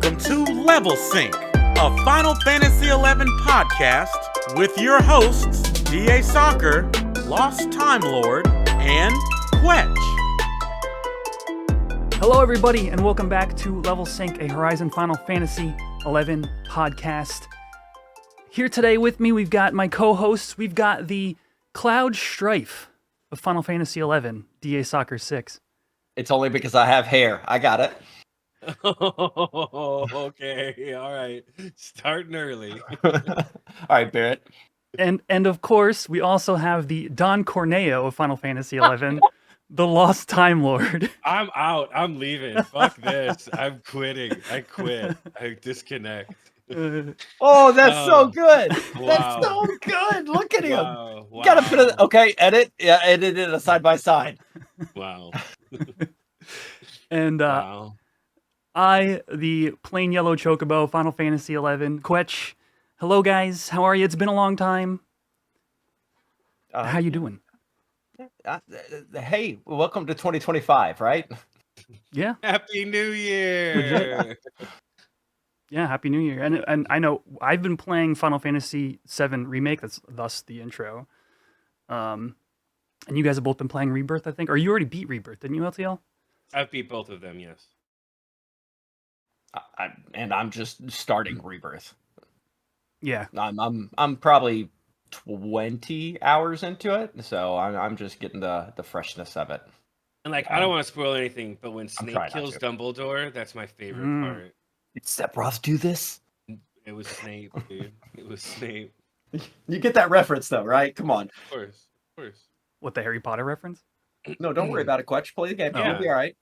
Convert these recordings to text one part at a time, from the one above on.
Welcome to Level Sync, a Final Fantasy XI podcast with your hosts, DA Soccer, Lost Time Lord, and Quetch. Hello, everybody, and welcome back to Level Sync, a Horizon Final Fantasy XI podcast. Here today with me, we've got my co-hosts. We've got the Cloud Strife of Final Fantasy XI, DA Soccer 6. It's only because I have hair. I got it. Oh, okay. All right. Starting early. All right, Barrett. And of course, we also have the Don Corneo of Final Fantasy XI, the Lost Time Lord. I'm out. I'm leaving. Fuck this. I'm quitting. I quit. I disconnect. Oh, that's so good. Wow. That's so good. Look at him. Wow. You gotta put it. Okay, edit. Yeah, edit it side by side. Wow. And Wow. I, the plain yellow chocobo, Final Fantasy XI, Quetch. Hello, guys. How are you? It's been a long time. How you doing? Hey, welcome to 2025. Right? Yeah. Happy New Year. Yeah, Happy New Year. And I know I've been playing Final Fantasy VII Remake, that's thus the intro. And you guys have both been playing Rebirth, I think. Or you already beat Rebirth, didn't you, LTL? I've beat both of them, yes. I'm just starting Rebirth. Yeah. I'm probably 20 hours into it, so I'm just getting the freshness of it. And like, I don't want to spoil anything, but when Snape trying not kills to. Dumbledore, that's my favorite part. Did Sephiroth do this? It was Snape, dude. It was Snape. You get that reference though, right? Come on. Of course. Of course. What, the Harry Potter reference? No, don't worry about it, Quetch. Play the game. Yeah. You'll be all right.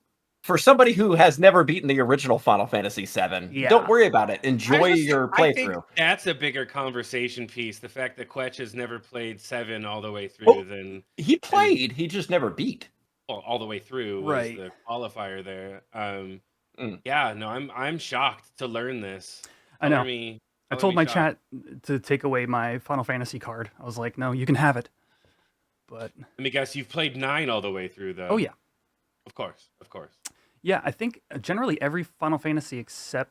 For somebody who has never beaten the original Final Fantasy VII, Yeah. don't worry about it. Enjoy your I think playthrough. that's a bigger conversation piece. The fact that Quetch has never played 7 all the way through, Well, than He played, he just never beat. all the way through was Right. the qualifier there. Mm. Yeah, no, I'm shocked to learn this. I know. Color me- I color told me my shocked. chat to take away my Final Fantasy card. I was like, no, you can have it. But, Let me guess, you've played 9 all the way through, though. oh yeah. Of course, of course. Yeah, I think generally every Final Fantasy except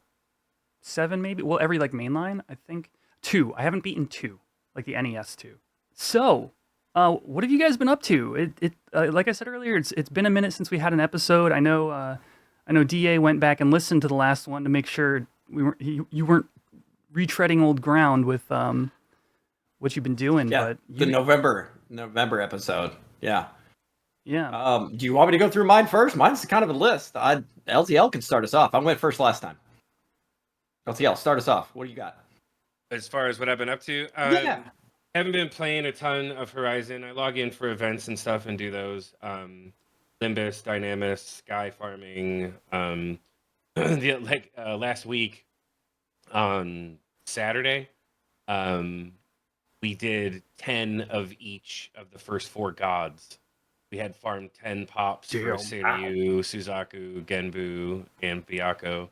7, maybe. Well, every like mainline, I think. 2. I haven't beaten 2, like the NES 2. So, what have you guys been up to? Like I said earlier, it's been a minute since we had an episode. I know DA went back and listened to the last one to make sure you weren't retreading old ground with what you've been doing. Yeah, But the November episode. Yeah. yeah. Do you want me to go through mine first? Mine's kind of a list. LTL can start us off. I went first last time. LTL, start us off. What do you got? As far as what I've been up to, Yeah. haven't been playing a ton of Horizon. I log in for events and stuff and do those. Limbus, Dynamis, Sky Farming. Last week on Saturday, we did 10 of each of the first 4 gods. We had farmed 10 pops for Damn. Seiryu, Suzaku, Genbu, and Byakko.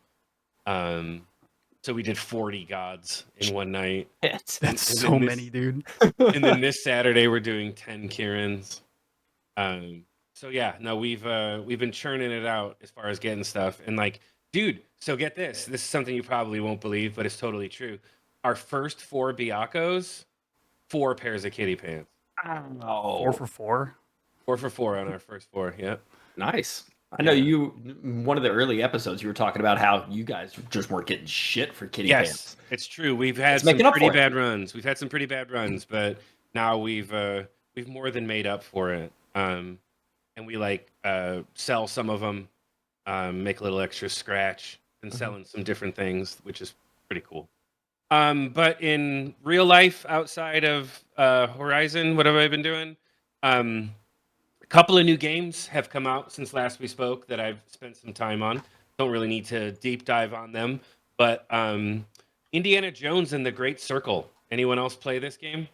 So we did 40 gods in one night. That's and so then many, dude. And then this Saturday we're doing 10 Kirins. So yeah, no, we've been churning it out as far as getting stuff. And like, dude, so get this. This is something you probably won't believe, but it's totally true. Our first 4 Byakkos, 4 pairs of kitty pants. Oh, 4 for 4. 4 for 4 on our first 4, yeah. nice. I know one of the early episodes, you were talking about how you guys just weren't getting shit for kitty Yes, pants. it's true. We've had It's some making up pretty for it. bad runs. We've had some pretty bad runs, but now we've more than made up for it. And we sell some of them, make a little extra scratch, and selling some different things, which is pretty cool. But in real life, outside of Horizon, what have I been doing? A couple of new games have come out since last we spoke that I've spent some time on. Don't really need to deep dive on them, but Indiana Jones and the Great Circle. Anyone else play this game?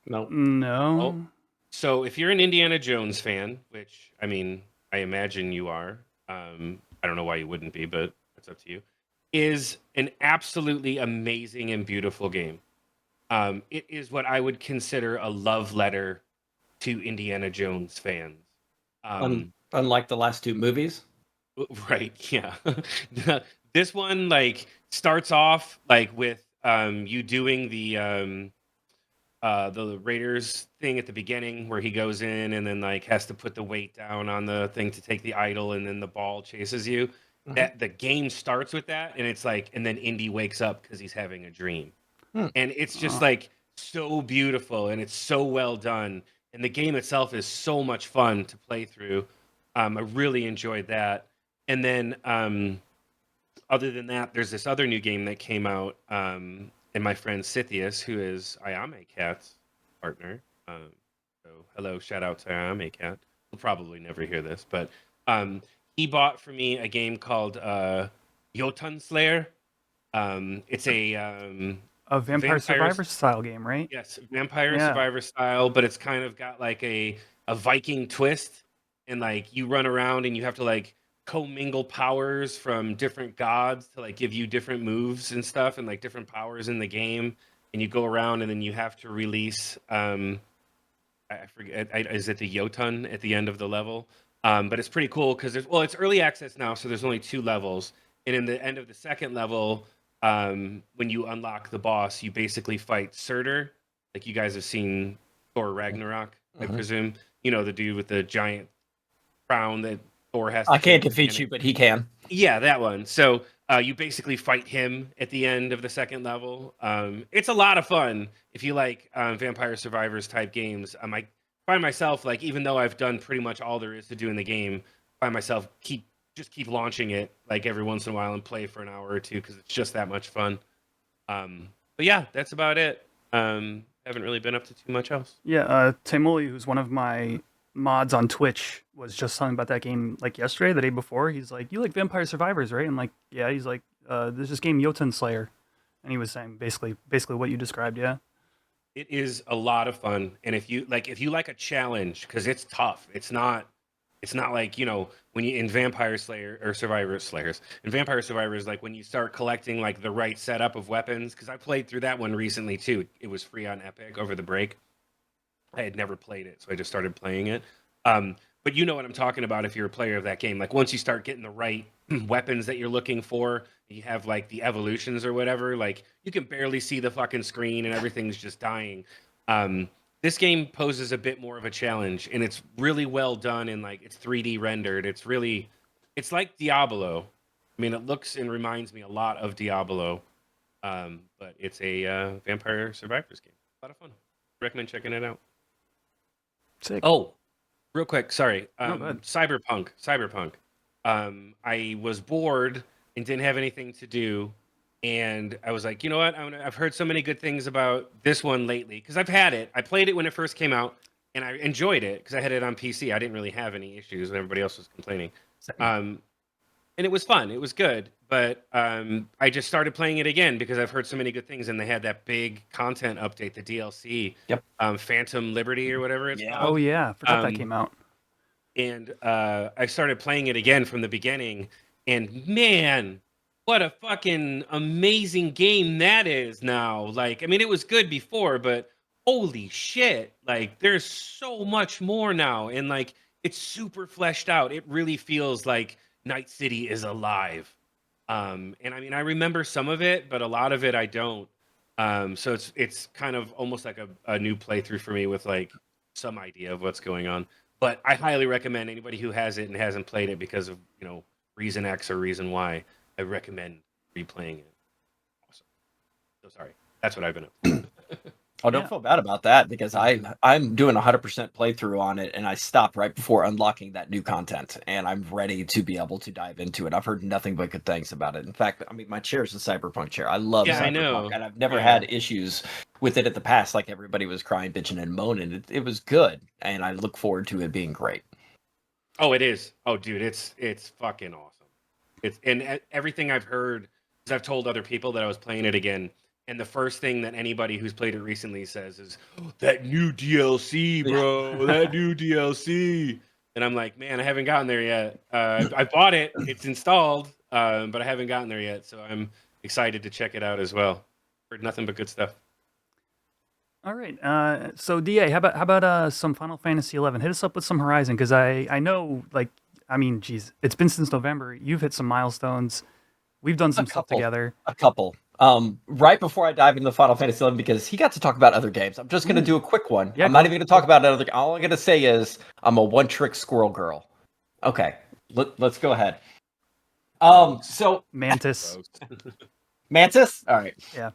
No. No. Oh. So if you're an Indiana Jones fan, which I mean, I imagine you are, I don't know why you wouldn't be, but it's up to you, is an absolutely amazing and beautiful game. It is what I would consider a love letter to Indiana Jones fans. Unlike the last 2 movies. Right, yeah. This one like starts off like with you doing the Raiders thing at the beginning where he goes in and then like has to put the weight down on the thing to take the idol and then the ball chases you. That the game starts with that and it's like and then Indy wakes up because he's having a dream. And it's just like so beautiful and it's so well done. And the game itself is so much fun to play through. I really enjoyed that. And then other than that, there's this other new game that came out. And my friend Scythius, who is Ayame Cat's partner. So hello, shout out to Ayame Cat. He'll probably never hear this, but he bought for me a game called Jotun Slayer. It's A Vampire Survivor style game, right? Yes, Vampire Survivor style, but it's kind of got like a Viking twist, and like you run around and you have to like commingle powers from different gods to like give you different moves and stuff, and like different powers in the game. And you go around and then you have to release. I forget, is it the Jotun at the end of the level? But it's pretty cool because it's early access now, so there's only 2 levels, and in the end of the second level. When you unlock the boss, you basically fight Surtur. Like you guys have seen Thor Ragnarok, I presume. You know, the dude with the giant crown that Thor has to I can't take defeat you, but he can. Yeah, that one. So you basically fight him at the end of the second level. It's a lot of fun if you like Vampire Survivors type games. I find myself, like, even though I've done pretty much all there is to do in the game, find myself keep launching it like every once in a while and play for an hour or two because it's just that much fun. But yeah, that's about it. Haven't really been up to too much else. Yeah, Taimuli, who's one of my mods on Twitch, was just talking about that game like yesterday, the day before. He's like, "You like Vampire Survivors, right?" I'm like, "Yeah." He's like, "There's this game Jotun Slayer," and he was saying basically what you described. Yeah. It is a lot of fun, and if you like a challenge, because it's tough. It's not like, you know, when you in Vampire Slayer or Survivor Slayers in Vampire Survivors, like when you start collecting like the right setup of weapons. Because I played through that one recently too. It was free on Epic over the break. I had never played it, so I just started playing it. But you know what I'm talking about if you're a player of that game. Like once you start getting the right weapons that you're looking for, you have like the evolutions or whatever. Like you can barely see the fucking screen and everything's just dying. This game poses a bit more of a challenge, and it's really well done, and like it's 3D rendered. It's like Diablo. I mean, it looks and reminds me a lot of Diablo, but it's a Vampire Survivors game. A lot of fun. Recommend checking it out. Sick. Oh, real quick, sorry. No, go ahead. Cyberpunk. I was bored and didn't have anything to do. And I was like, you know what? I've heard so many good things about this one lately because I've had it. I played it when it first came out, and I enjoyed it because I had it on PC. I didn't really have any issues when everybody else was complaining. And it was fun. It was good. But I just started playing it again because I've heard so many good things, and they had that big content update, the DLC, Phantom Liberty or whatever it's called. Oh yeah, I forgot that came out. And I started playing it again from the beginning, and man, what a fucking amazing game that is now. Like, I mean, it was good before, but holy shit, like there's so much more now, and like it's super fleshed out. It really feels like Night City is alive. And I mean, I remember some of it, but a lot of it I don't. So it's kind of almost like a new playthrough for me with like some idea of what's going on. But I highly recommend anybody who has it and hasn't played it because of, you know, reason X or reason Y. I recommend replaying it. Awesome. So sorry. That's what I've been up to. Oh, don't feel bad about that because I'm doing 100% playthrough on it, and I stopped right before unlocking that new content, and I'm ready to be able to dive into it. I've heard nothing but good things about it. In fact, I mean, my chair is a Cyberpunk chair. I love Cyberpunk, I know. and I've never had issues with it in the past. Like everybody was crying, bitching, and moaning. It was good, and I look forward to it being great. Oh, it is. Oh, dude, it's fucking awesome. And everything I've heard, because I've told other people that I was playing it again, and the first thing that anybody who's played it recently says is, oh, that new DLC, bro, that new DLC. And I'm like, man, I haven't gotten there yet. I bought it, it's installed, but I haven't gotten there yet. So I'm excited to check it out as well. Heard nothing but good stuff. All right. So DA, how about some Final Fantasy 11? Hit us up with some Horizon, because I know, like, I mean, geez, it's been since November. You've hit some milestones We've done some stuff couple. together. A couple. Right before I dive into Final Fantasy 11, because he got to talk about other games, I'm just going to do a quick one. Yeah, I'm not even going to talk about another. All I'm going to say is I'm a one-trick squirrel girl. Okay, let's go ahead. So Mantis. Mantis. All right. Yeah.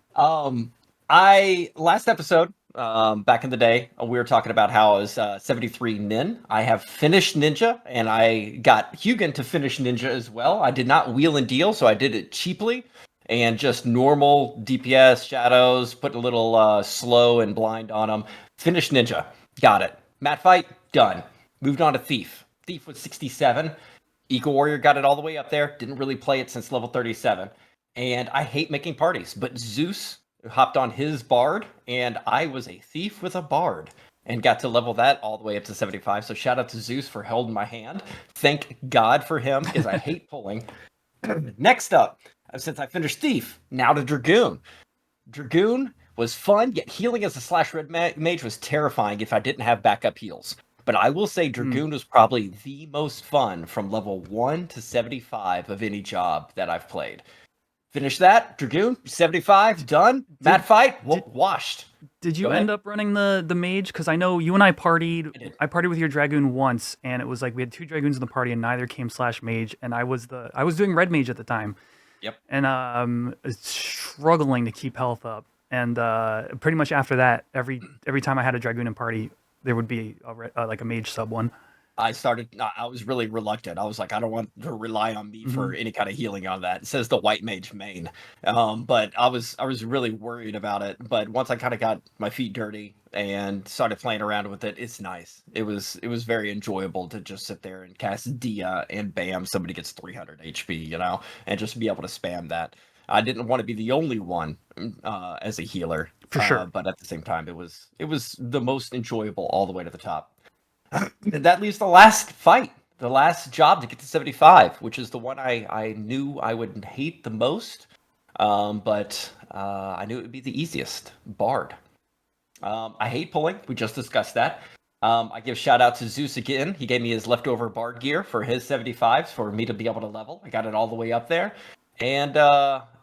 I last episode, back in the day, we were talking about how I was 73 Nin. I have finished Ninja, and I got Hugin to finish Ninja as well. I did not wheel and deal, so I did it cheaply and just normal DPS shadows. Put a little slow and blind on them. Finished Ninja, got it. Mat fight done. Moved on to Thief. Thief was 67. Eco Warrior got it all the way up there. Didn't really play it since level 37. And I hate making parties, but Zeus hopped on his bard, and I was a thief with a bard and got to level that all the way up to 75. So shout out to Zeus for holding my hand. Thank God for him, because I hate pulling. Next up, since I finished Thief, now to Dragoon. Dragoon was fun, yet healing as a slash red mage was terrifying if I didn't have backup heals. But I will say Dragoon was probably the most fun from level 1 to 75 of any job that I've played. Finish that, Dragoon, 75, done. Mat fight, washed. Did you end up running the mage? Because I know you and I partied. I partied with your Dragoon once, and it was like we had 2 Dragoons in the party, and neither came slash mage, and I was doing red mage at the time. Yep. And struggling to keep health up, and pretty much after that, every time I had a Dragoon in party, there would be like a mage sub one. I was really reluctant. I was like, I don't want to rely on me for any kind of healing on that. It says the white mage main. But I was really worried about it. But once I kind of got my feet dirty and started playing around with it, it's nice. It was very enjoyable to just sit there and cast Dia and bam, somebody gets 300 HP, and just be able to spam that. I didn't want to be the only one as a healer. For sure. But at the same time, it was the most enjoyable all the way to the top. That leaves the last fight, the last job to get to 75, which is the one I knew I would hate the most, but I knew it would be the easiest, Bard. I hate pulling. We just discussed that. I give shout out to Zeus again. He gave me his leftover Bard gear for his 75s for me to be able to level. I got it all the way up there. And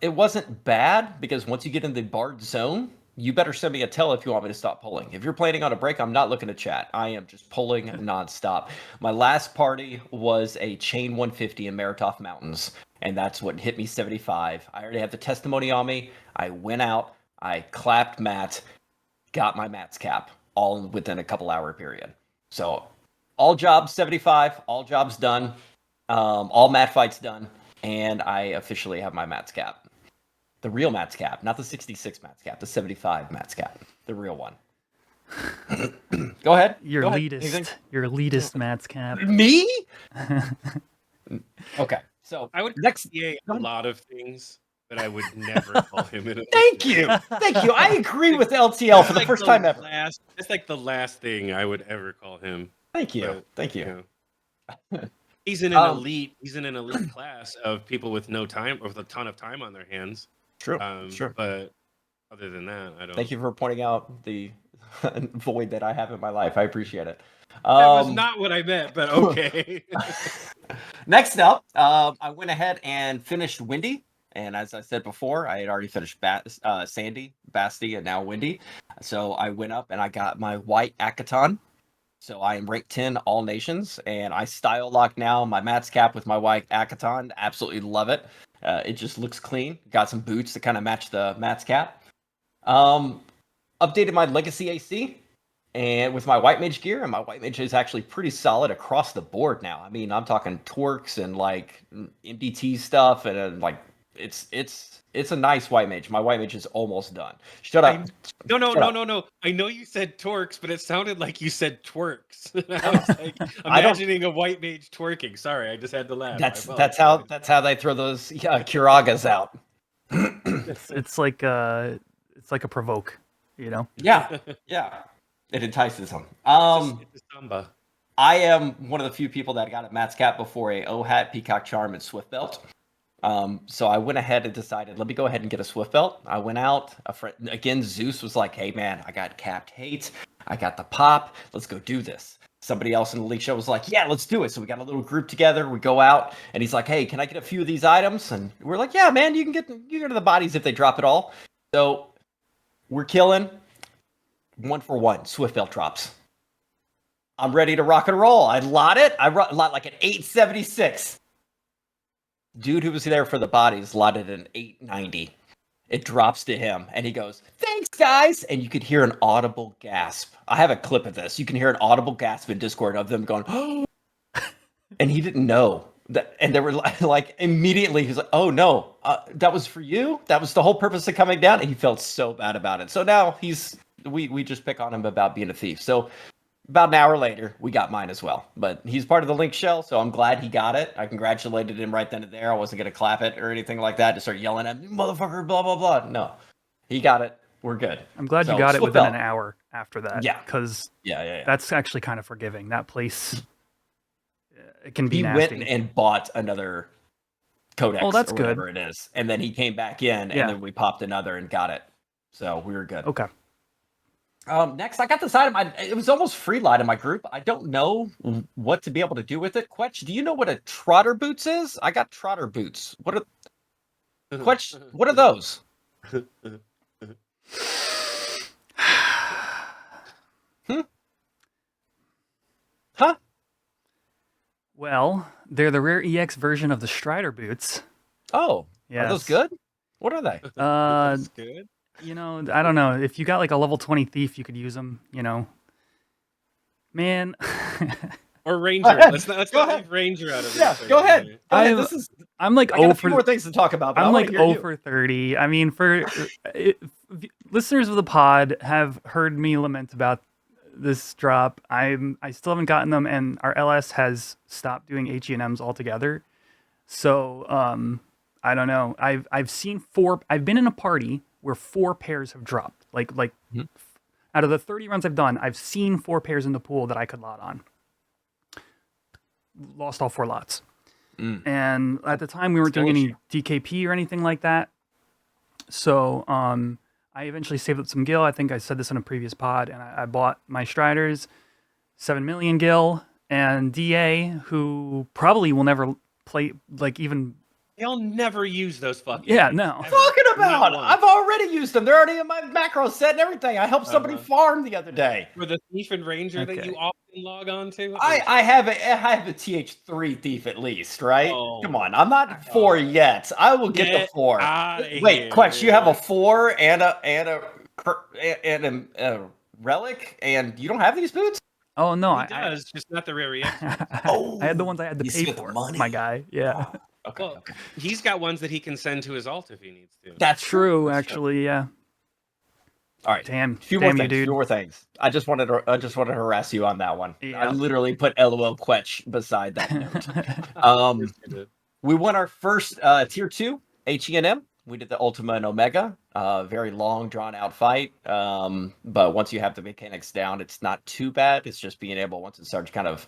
it wasn't bad, because once you get in the Bard zone, you better send me a tell if you want me to stop pulling. If you're planning on a break, I'm not looking to chat. I am just pulling nonstop. My last party was a chain 150 in Maritov Mountains, and that's what hit me 75. I already have the testimony on me. I went out, I clapped Matt, got my Matt's cap, all within a couple hour period. So all jobs 75, all jobs done, all Matt fights done, and I officially have my Matt's cap. The real Matt's cap, not the 66 Matt's cap, the 75 Matt's cap, the real one. Go ahead. Your Go ahead. elitist Matt's cap. Me? Okay, so I would next. a lot of things, but I would never call him an Thank you. I agree with LTL for the first time ever. It's like the last thing I would ever call him. Thank you. But, Thank you. He's in an elite. He's in an elite class of people with no time, or with a ton of time on their hands. True. But other than that, I don't. Thank you for pointing out the void that I have in my life. I appreciate it. That was not what I meant, but okay. Next up, I went ahead and finished Windy. And as I said before, I had already finished Sandy, Basti, and now Windy. So I went up and I got my white Akaton. So I am ranked 10 all nations, and I style lock now my Matt's cap with my white Akaton. Absolutely love it. It just looks clean. Got some boots to kind of match the Matt's cap. Updated my Legacy AC and with my White Mage gear, and my White Mage is actually pretty solid across the board now. I mean, I'm talking torques and like MDT stuff, and like it's a nice White Mage. My White Mage is almost done. Shut up. No. I know you said torques, but it sounded like you said twerks. I was like imagining a White Mage twerking. Sorry, I just had to laugh. That's how they throw those Kiragas out. It's like a provoke, Yeah. It entices them. It's a samba. I am one of the few people that got a Matt's cap before a O-Hat, Peacock Charm, and Swift Belt. So I went ahead and decided, let me go ahead and get a Swift Belt. I went out. Again, Zeus was like, hey man, I got capped hate. I got the pop. Let's go do this. somebody else in the league show was like, yeah, let's do it. So we got a little group together. We go out, and he's like, hey, can I get a few of these items? And we're like, yeah, man, you can get the bodies if they drop it all. So we're killing 1 for 1 Swift Belt drops. I'm ready to rock and roll. I lot it. I lot like an 876. Dude who was there for the bodies lotted an 890. It drops to him, and he goes, thanks, guys. And you could hear an audible gasp. I have a clip of this. You can hear an audible gasp in Discord of them going, oh. And he didn't know. And they were like, immediately, he's like, oh, no, that was for you? That was the whole purpose of coming down? And he felt so bad about it. So now we just pick on him about being a thief. So about an hour later, we got mine as well. But he's part of the link shell, so I'm glad he got it. I congratulated him right then and there. I wasn't going to clap it or anything like that to start yelling at me, motherfucker, blah, blah, blah. No, he got it. We're good. I'm glad you got it within an hour after that. Yeah. Because yeah. that's actually kind of forgiving. That place, it can be he nasty. went and bought another codex Oh, that's or whatever it is. And then he came back in, and then we popped another and got it. So we were good. Okay. Next, I got this item. It was almost free light in my group. I don't know what to be able to do with it. Quetch, do you know what a trotter boots is? I got trotter boots. Quetch, what are those? Huh? Well, they're the rare EX version of the Strider boots. Oh, yes. Are those good? What are they? That's good. You know, I don't know. If you got like a level 20 thief, you could use them, you know. Man. Or Ranger. Let's not leave Ranger out of this. Yeah, go ahead. I'm like I got a few more things to talk about. But I'm like over 0 for 30. I mean, listeners of the pod have heard me lament about this drop. I still haven't gotten them, and our LS has stopped doing HE&Ms altogether. So I don't know. I've seen 4. I've been in a party where 4 pairs have dropped. Like out of the 30 runs I've done, I've seen 4 pairs in the pool that I could lot on. Lost all 4 lots. And at the time, we weren't doing any DKP or anything like that. So I eventually saved up some gil. I think I said this in a previous pod, and I bought my Striders, 7 million gil, and DA, who probably will never play, like, even... They'll never use those fucking Yeah, things, no. ever. Talking about? Not once. I've already used them. They're already in my macro set and everything. I helped somebody farm the other day. For the Thief and Ranger that Okay. you often log on to? I have a TH3 thief at least, right? Oh. Come on, I'm not 4 yet. I will get the 4. Wait, Quetch, you have a 4 and a relic, and you don't have these boots? Oh, no. He does, just not the rare EX. Oh, I had the ones I had to you pay spent the for, money. my guy. Yeah. Okay, Well, he's got ones that he can send to his alt if he needs to. that's True, actually, yeah. All right, Damn, few more damn things. you, dude. Few more things. I just wanted to harass you on that one. Yeah. I literally put LOL Quetch beside that note. We won our first tier 2 HE&M. We did the Ultima and Omega. Very long, drawn out fight. But once you have the mechanics down, it's not too bad. It's just being able, once it starts kind of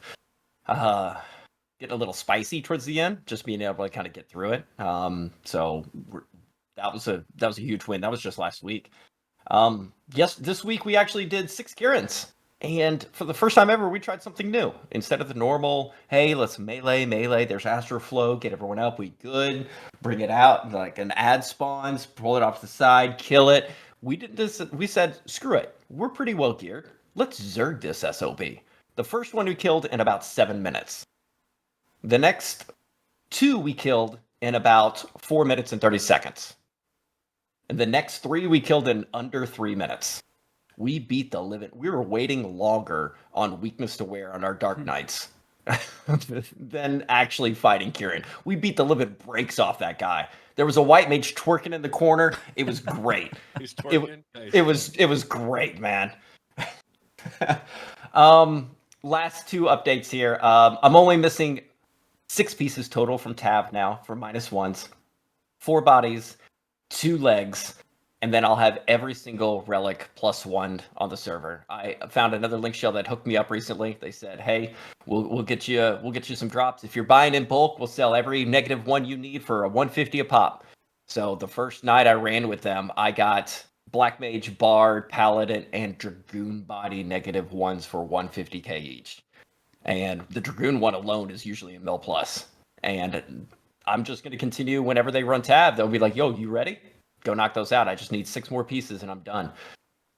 getting a little spicy towards the end, just being able to kind of get through it. So that was a huge win. That was just last week. Yes, this week we actually did 6 Kirans. And for the first time ever, we tried something new. Instead of the normal, hey, let's melee, there's Astro Flow, get everyone up, we good, bring it out, like an ad spawns, pull it off the side, kill it. We did this, we said, screw it, we're pretty well geared. Let's Zerg this SOB. The first one we killed in about 7 minutes. The next 2 we killed in about 4 minutes and 30 seconds. And the next 3 we killed in under 3 minutes. We beat the living. We were waiting longer on weakness to wear on our Dark Knights than actually fighting Kieran. We beat the living breaks off that guy. There was a white mage twerking in the corner. It was great. He's twerking? It was great, man. Last 2 updates here. I'm only missing 6 pieces total from Tav now for -1s, 4 bodies, 2 legs. And then I'll have every single relic +1 on the server. I found another link shell that hooked me up recently. They said, "Hey, we'll get you some drops. If you're buying in bulk, we'll sell every -1 you need for a 150 a pop." So the first night I ran with them, I got Black Mage, Bard, Paladin, and Dragoon body -1s for 150k each. And the Dragoon one alone is usually a mil plus. And I'm just going to continue whenever they run tab. They'll be like, yo, you ready? Go knock those out. I just need 6 more pieces and I'm done.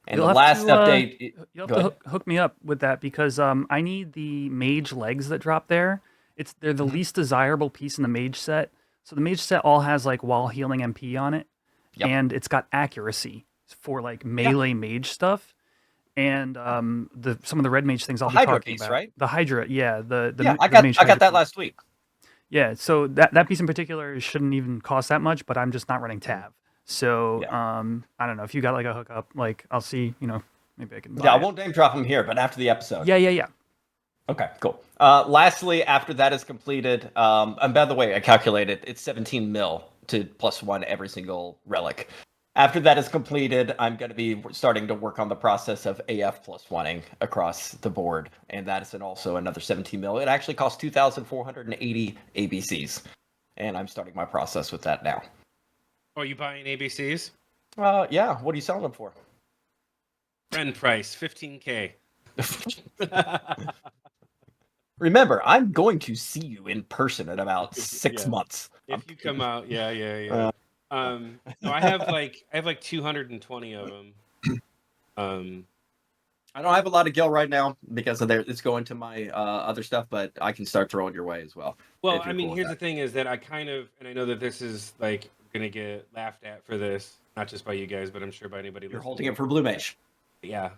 And You'll the have last to, update. You'll have Go to ahead. hook me up with that because I need the mage legs that drop there. They're the least desirable piece in the mage set. So the mage set all has like wall healing MP on it, Yep. and it's got accuracy for like melee mage stuff. And some of the red mage things I'll The be Hydra talking piece, about. right? The Hydra, yeah, the Yeah, I the mage got Hydra that piece. last week. Yeah, so that piece in particular shouldn't even cost that much, but I'm just not running tab. So Yeah. I don't know if you got like a hookup, like I'll see, maybe I can buy Yeah, I it. won't name drop them here, but after the episode. Yeah. Okay, cool. Lastly, after that is completed, and by the way, I calculated it's 17 mil to +1 every single relic. After that is completed, I'm going to be starting to work on the process of AF +1ing across the board, and that is also another 17 mil. It actually costs 2,480 ABCs, and I'm starting my process with that now. Are you buying ABCs? Yeah. What are you selling them for? Friend price, 15K. Remember, I'm going to see you in person in about 6 Yeah. months. If you come out, yeah. No, I have like 220 of them. I don't have a lot of gil right now because of it's going to my other stuff, but I can start throwing your way as well. Well, if I you're mean, cool with here's the that. thing: is that and I know that this is like gonna get laughed at for this, not just by you guys, but I'm sure by anybody. You're listening. holding it for Blue Mage. Yeah.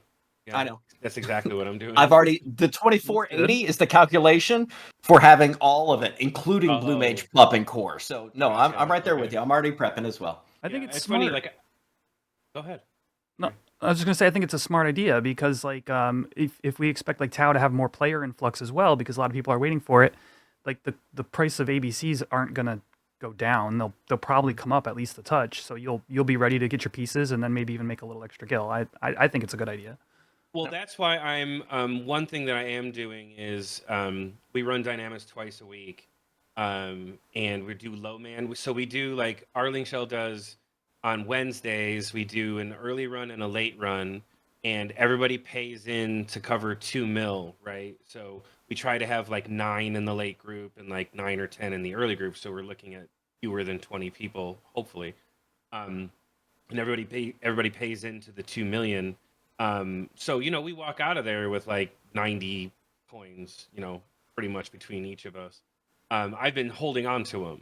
I know. That's exactly what I'm doing. I've already the 2480 is the calculation for having all of it, including Blue Mage, Pup, and Core. So no, Gotcha, I'm right there with okay. you. I'm already prepping as well. I think it's funny. smart. Like, go ahead. No, I was just gonna say I think it's a smart idea because like if we expect like Tau to have more player influx as well because a lot of people are waiting for it, like the price of ABCs aren't gonna go down. They'll probably come up at least a touch. So you'll be ready to get your pieces and then maybe even make a little extra gil. I think it's a good idea. Well, that's why I'm one thing that I am doing is we run Dynamis twice a week, and we do low man. So we do like Arling Shell does on Wednesdays. We do an early run and a late run, and everybody pays in to cover 2 mil, right? So we try to have like 9 in the late group and like 9 or 10 in the early group. So we're looking at fewer than 20 people, hopefully, and everybody pays into the 2 million. So, we walk out of there with like 90 coins, pretty much between each of us. I've been holding on to them.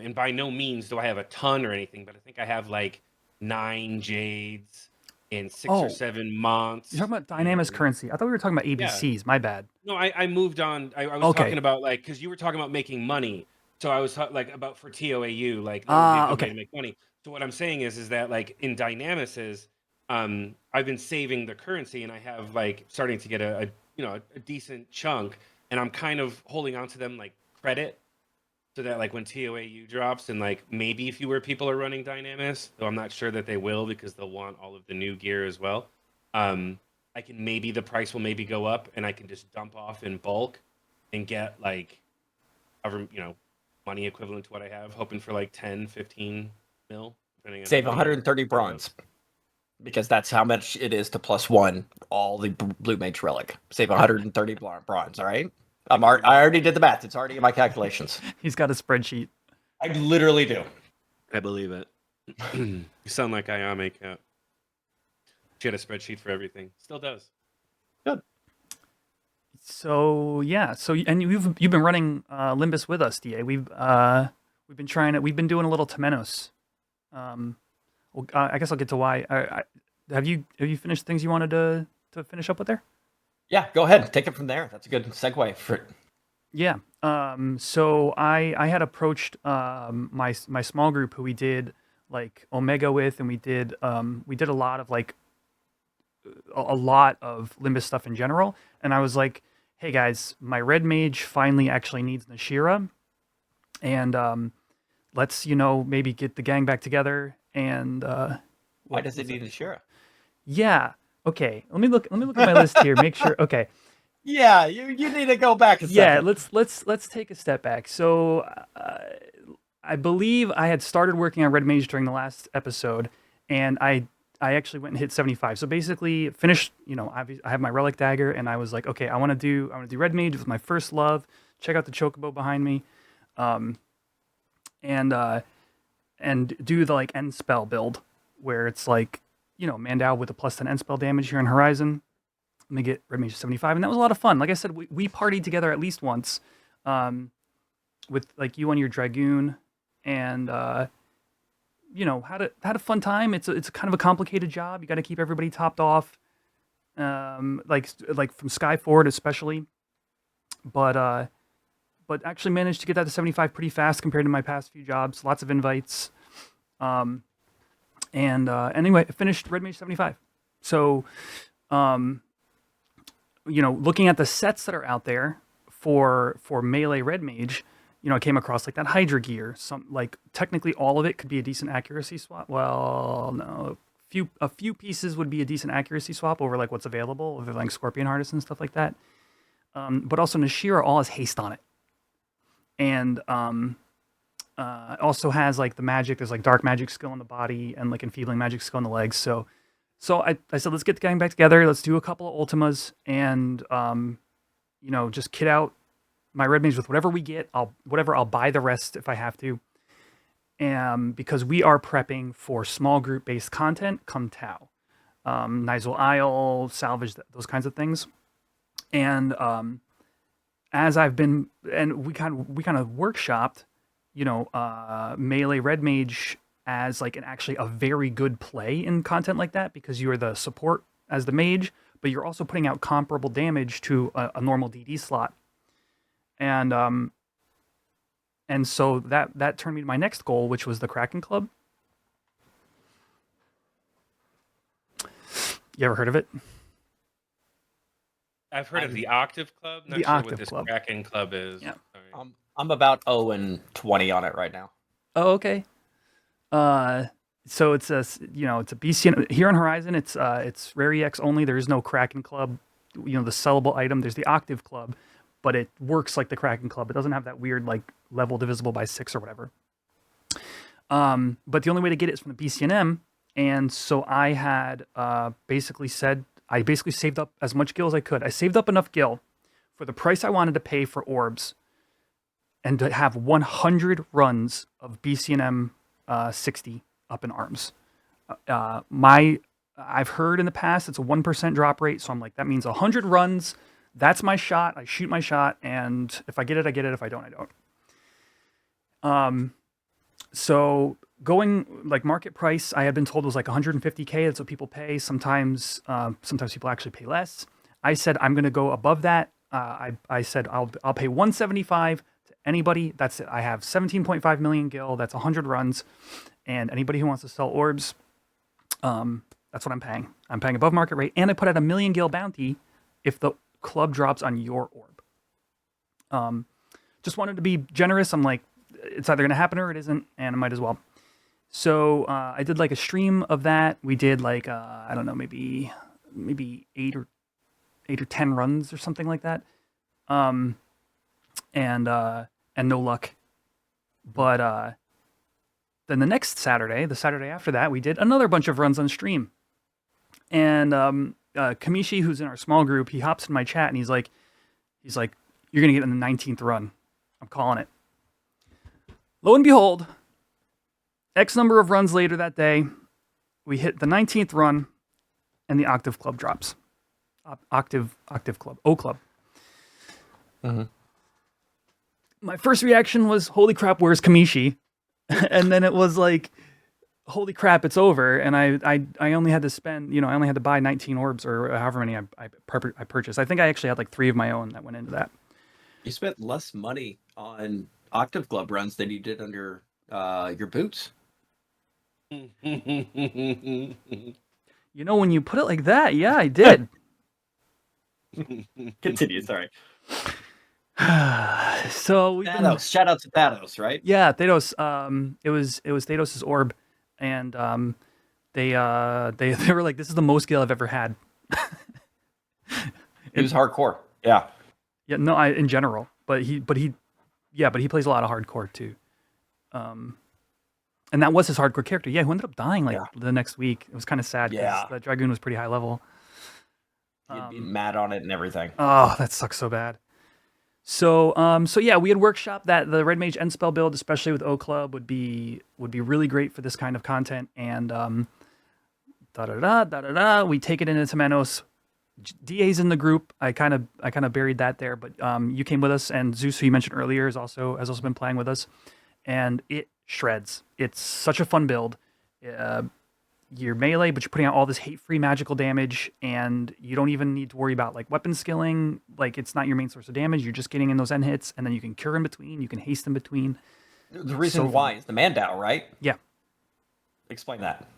And by no means do I have a ton or anything, but I think I have like 9 jades and 6 or 7 months. You're talking about Dynamis currency. I thought we were talking about ABCs. My bad. No, I moved on. I was Okay. talking about like, because you were talking about making money. So I was like about for TOAU, like that would be a good way to make money. So what I'm saying is that like in Dynamis I've been saving the currency and I have like starting to get a decent chunk, and I'm kind of holding on to them like credit so that like when TOAU drops and like maybe fewer people are running Dynamis, though I'm not sure that they will because they'll want all of the new gear as well. I can maybe the price will maybe go up and I can just dump off in bulk and get like money equivalent to what I have, hoping for like 10, 15 mil. Save 130 bronze. Because that's how much it is to +1 all the Blue Mage relic. Save 130 bronze, all right? I already did the math. It's already in my calculations. He's got a spreadsheet. I literally do. I believe it. You sound like Ayame Cat. She had a spreadsheet for everything. Still does. Good. So yeah, and you've been running Limbus with us, DA. We've been doing a little Temenos. Well, I guess I'll get to why. Have you finished things you wanted to finish up with there? Yeah, go ahead. Take it from there. That's a good segue for. Yeah. So I had approached my small group who we did like Omega with, and we did a lot of like a lot of Limbus stuff in general. And I was like, hey guys, my red mage finally actually needs Nashira, and let's maybe get the gang back together. And why does it need Nashira? Yeah. Okay. Let me look at my list here. Make sure. Okay. Yeah, you need to go back a second. Yeah, let's take a step back. So I believe I had started working on Red Mage during the last episode, and I I actually went and hit 75. So basically finished, I have my relic dagger and I was like, okay, I want to do red mage with my first love. Check out the chocobo behind me. And do the like end spell build where it's like, Mandau with a +10 end spell damage here in Horizon. Let me get red mage 75. And that was a lot of fun. Like I said, we partied together at least once with like you on your Dragoon and, had a fun time. It's kind of a complicated job. You got to keep everybody topped off, like from Sky Forward especially. But actually managed to get that to 75 pretty fast compared to my past few jobs. Lots of invites, and anyway, I finished Red Mage 75. So, looking at the sets that are out there for melee Red Mage. I came across like that Hydra gear. Some like technically all of it could be a decent accuracy swap. Well, no, a few pieces would be a decent accuracy swap over like what's available, over like Scorpion Harness and stuff like that. But also Nashira all has haste on it, and also has like the magic. There's like dark magic skill in the body and like enfeebling magic skill in the legs. So I said let's get the gang back together. Let's do a couple of Ultimas and just kit out my red mage with whatever we get. I'll buy the rest if I have to. Because we are prepping for small group based content come Tau. Nigel Isle, salvage, those kinds of things. And as I've been, and we kind of workshopped, melee red mage as like actually a very good play in content like that, because you are the support as the mage, but you're also putting out comparable damage to a normal DD slot. And so that turned me to my next goal, which was the Kraken Club. You ever heard of it? I've heard of the Octave Club. Not the sure Octave what this Club. Kraken Club is. Yeah. Sorry. I'm about 0-20 on it right now. Oh, okay. So it's a BCN here on Horizon. It's Rare EX only. There is no Kraken Club. The sellable item. There's the Octave Club. But it works like the Kraken Club. It doesn't have that weird like level divisible by 6 or whatever. But the only way to get it is from the BCNM, and so I had basically saved up as much gil as I could. I saved up enough gil for the price I wanted to pay for orbs, and to have 100 runs of BCNM 60 up in arms. I've heard in the past it's a 1% drop rate, so I'm like, that means 100 runs. That's my shot. I shoot my shot, and if I get it, I get it. If I don't, I don't. So going like market price, I had been told was like 150K. That's what people pay. Sometimes people actually pay less. I said I'm going to go above that. I said I'll pay 175 to anybody. That's it. I have 17.5 million gil. That's 100 runs, and anybody who wants to sell orbs, that's what I'm paying. I'm paying above market rate, and I put out a 1 million gil bounty if the club drops on your orb. Just wanted to be generous. I'm like, it's either going to happen or it isn't, and I might as well. So I did like a stream of that. We did like I don't know, maybe 8 or 10 runs or something like that. And no luck. But then the next Saturday, the Saturday after that, we did another bunch of runs on stream. And Kamishi, who's in our small group, he hops in my chat and he's like, you're going to get in the 19th run. I'm calling it. Lo and behold, X number of runs later that day, we hit the 19th run and the Octave Club drops. Octave Club. O Club. Mm-hmm. My first reaction was, holy crap, where's Kamishi? And then it was like, holy crap, it's over. And I only had to spend, I only had to buy 19 orbs or however many I purchased. I think I actually had like 3 of my own that went into that. You spent less money on Octave Club runs than you did under your boots. When you put it like that, yeah, I did. Continue, sorry. So we shout out to Thanos, right? Yeah, Thanos. It was Thanos' orb, and they were like, "This is the most skill I've ever had." He was hardcore. Yeah. Yeah. No, in general, but he plays a lot of hardcore too. And And that was his hardcore character. Yeah, who ended up dying like Yeah. the next week. It was kind of sad because Yeah. the Dragoon was pretty high level. He'd be mad on it and everything. Oh, that sucks so bad. So, so yeah, we had workshopped that the Red Mage end spell build, especially with O Club, would be really great for this kind of content. And we take it into Temenos. DA's in the group. I kind of buried that there, but you came with us, and Zeus, who you mentioned earlier, has also been playing with us, and it shreds. It's such a fun build. You're melee, but you're putting out all this hate-free magical damage, and you don't even need to worry about like weapon skilling. Like it's not your main source of damage. You're just getting in those end hits, and then you can cure in between. You can haste in between. The reason why is the Mandao, right? Yeah. Explain that.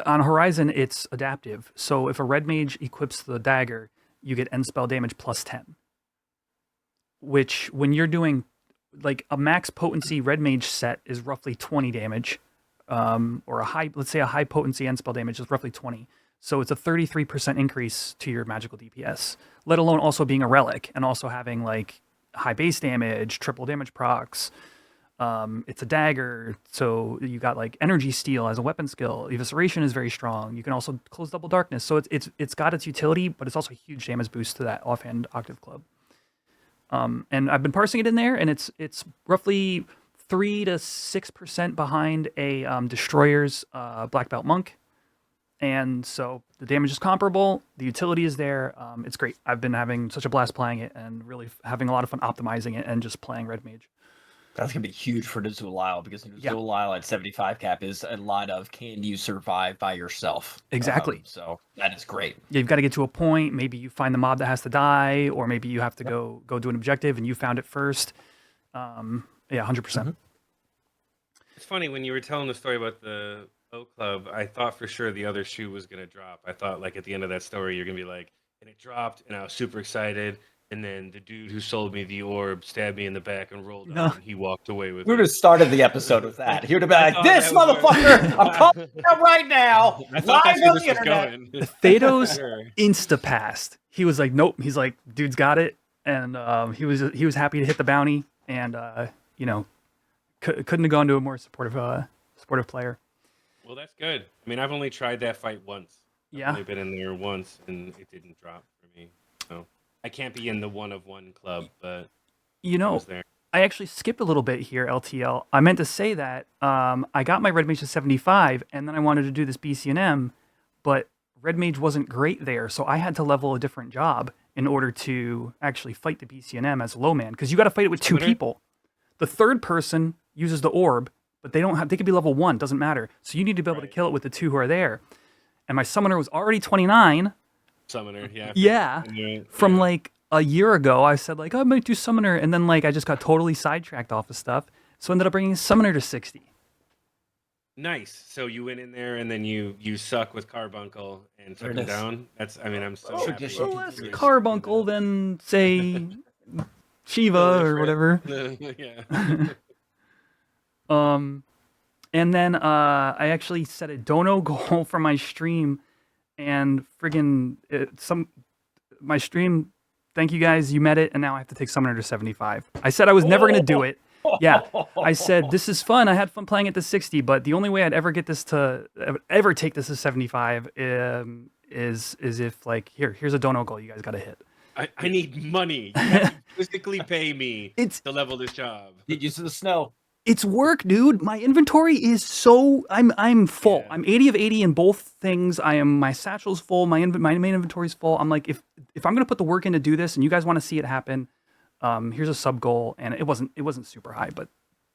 On Horizon, it's adaptive. So if a red mage equips the dagger, you get end spell damage plus 10. Which, when you're doing like a max potency red mage set, is roughly 20 damage. Or let's say a high potency end spell damage is roughly 20. So it's a 33% increase to your magical DPS, let alone also being a relic and also having like high base damage, triple damage procs. It's a dagger, so you got like energy steal as a weapon skill. Evisceration is very strong. You can also close double darkness. So it's got its utility, but it's also a huge damage boost to that offhand Octave Club. And I've been parsing it in there, and it's roughly 3 to 6% behind a Destroyer's Black Belt Monk. And so the damage is comparable. The utility is there. It's great. I've been having such a blast playing it and really having a lot of fun optimizing it and just playing Red Mage. That's going to be huge for Nuzulile because Nuzulile at 75 cap is a lot of can you survive by yourself? Exactly. So that is great. Yeah, you've got to get to a point. Maybe you find the mob that has to die, or maybe you have to go do an objective and you found it first. Yeah, 100%. percent It's funny when you were telling the story about the O Club. I thought for sure the other shoe was gonna drop. I thought like at the end of that story you're gonna be like, and it dropped, and I was super excited. And then the dude who sold me the orb stabbed me in the back and rolled up, and he walked away with We it. would have started the episode with that. He would have been like, thought "This that was motherfucker, I'm calling him out right now, I thought live that's where on this the was internet." going. Thedos Sure. insta-passed. He was like, nope. He's like, dude's got it. And he was happy to hit the bounty. And, couldn't have gone to a more supportive player. Well, that's good. I mean, I've only tried that fight once. Yeah. I've only been in there once, and it didn't drop for me. So I can't be in the 1-of-1 club, but I was there. I actually skipped a little bit here, LTL. I meant to say that I got my Red Mage to 75, and then I wanted to do this BCNM, but Red Mage wasn't great there, so I had to level a different job in order to actually fight the BCNM as a low man, because you got to fight it with two people. The third person uses the orb, but they could be level 1, doesn't matter. So you need to be able to kill it with the two who are there. And my summoner was already 29. Summoner, yeah. Yeah. From like a year ago, I said like, oh, I might do summoner, and then like I just got totally sidetracked off of stuff. So I ended up bringing summoner to 60. Nice. So you went in there and then you suck with Carbuncle and took him down. I'm so happy. Tradition. Less carbuncle than say Shiva or whatever. Yeah. And then I actually set a dono goal for my stream, and friggin' my stream. Thank you guys, you met it, and now I have to take summoner to 75. I said I was never gonna do it. Yeah, I said this is fun. I had fun playing it to 60, but the only way I'd ever get this to ever take this to 75 is if like here's a dono goal you guys got to hit. I need money. You have to physically pay me to level this job. Get used to the snow. It's work, dude. My inventory is so I'm full. Yeah. I'm 80 of 80 in both things. My satchel's full. My main inventory's full. I'm like, if I'm gonna put the work in to do this, and you guys want to see it happen, here's a sub goal, and it wasn't super high, but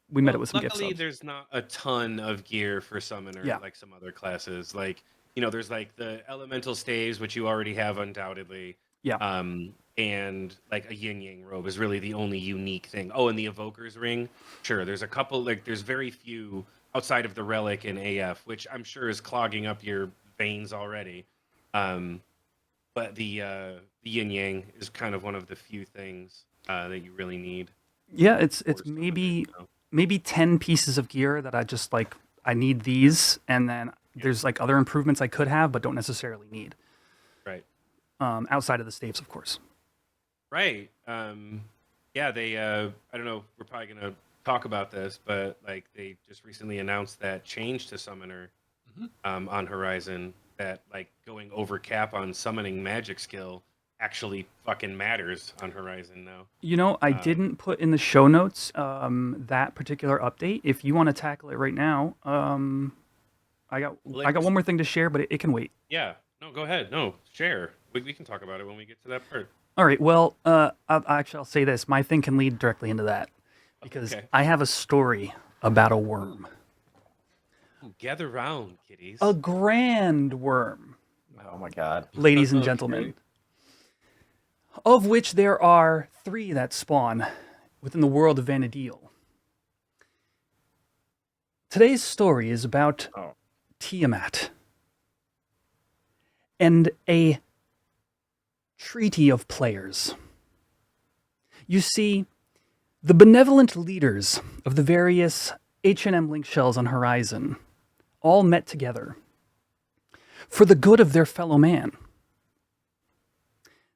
we met it with some gift Luckily, subs. there's not a ton of gear for summoner like some other classes. Like there's like the elemental staves, which you already have undoubtedly. Yeah. And like a yin yang robe is really the only unique thing. Oh, and the evoker's ring. Sure, there's a couple. Like there's very few outside of the relic and AF, which I'm sure is clogging up your veins already. But the yin yang is kind of one of the few things that you really need. Yeah, it's maybe 10 pieces of gear that I just like. I need these, and then there's like other improvements I could have, but don't necessarily need. Right. Outside of the staves, of course. Right. Yeah, they I don't know, we're probably gonna talk about this, but like they just recently announced that change to Summoner on Horizon, that like going over cap on summoning magic skill actually fucking matters on Horizon now. You know, I didn't put in the show notes that particular update. If you want to tackle it right now, I got one more thing to share, but it can wait. Yeah, no, go ahead. No, share. We can talk about it when we get to that part. All right. Well, I'll say this. My thing can lead directly into that because Okay. I have a story about a worm, Gather round, kiddies. a grand worm, Oh my god. ladies and Okay. gentlemen, of which there are 3 that spawn within the world of Vanadil. Today's story is about Tiamat and a treaty of players. You see, the benevolent leaders of the various H&M link shells on Horizon all met together for the good of their fellow man.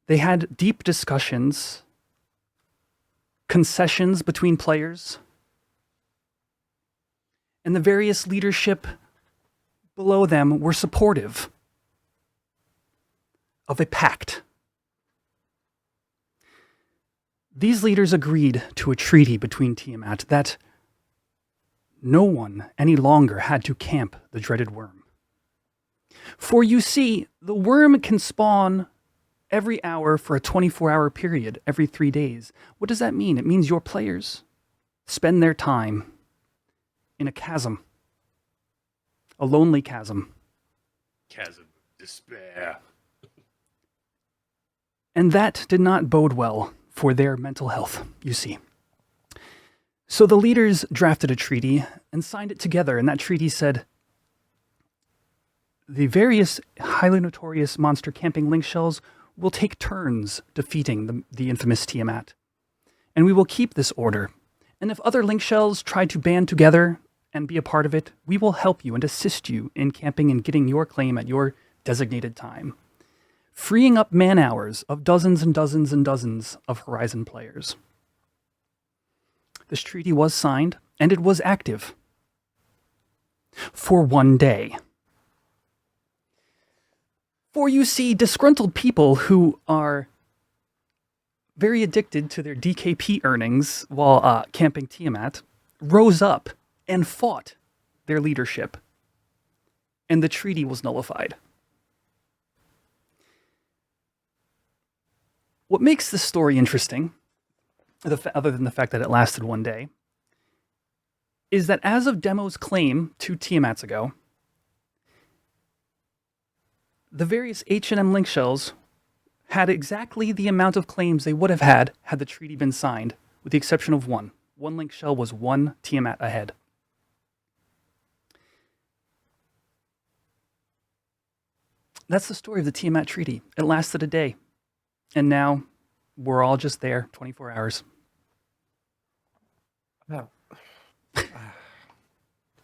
They had deep discussions, concessions between players, and the various leadership below them were supportive of a pact. These leaders agreed to a treaty between Tiamat that no one any longer had to camp the dreaded worm. For you see, the worm can spawn every hour for a 24-hour period, every 3 days. What does that mean? It means your players spend their time in a chasm, a lonely chasm. Chasm of despair. And that did not bode well for their mental health, you see. So the leaders drafted a treaty and signed it together, and that treaty said, the various highly notorious monster camping link shells will take turns defeating the infamous Tiamat. And we will keep this order. And if other link shells try to band together and be a part of it, we will help you and assist you in camping and getting your claim at your designated time, freeing up man hours of dozens and dozens and dozens of Horizon players. This treaty was signed, and it was active for 1 day. For you see, disgruntled people who are very addicted to their DKP earnings while camping Tiamat rose up and fought their leadership, and the treaty was nullified. What makes this story interesting, other than the fact that it lasted 1 day, is that as of Demo's claim 2 Tiamats ago, the various H&M link shells had exactly the amount of claims they would have had the treaty been signed, with the exception of one. One link shell was 1 Tiamat ahead. That's the story of the Tiamat Treaty. It lasted a day. And now we're all just there 24 hours.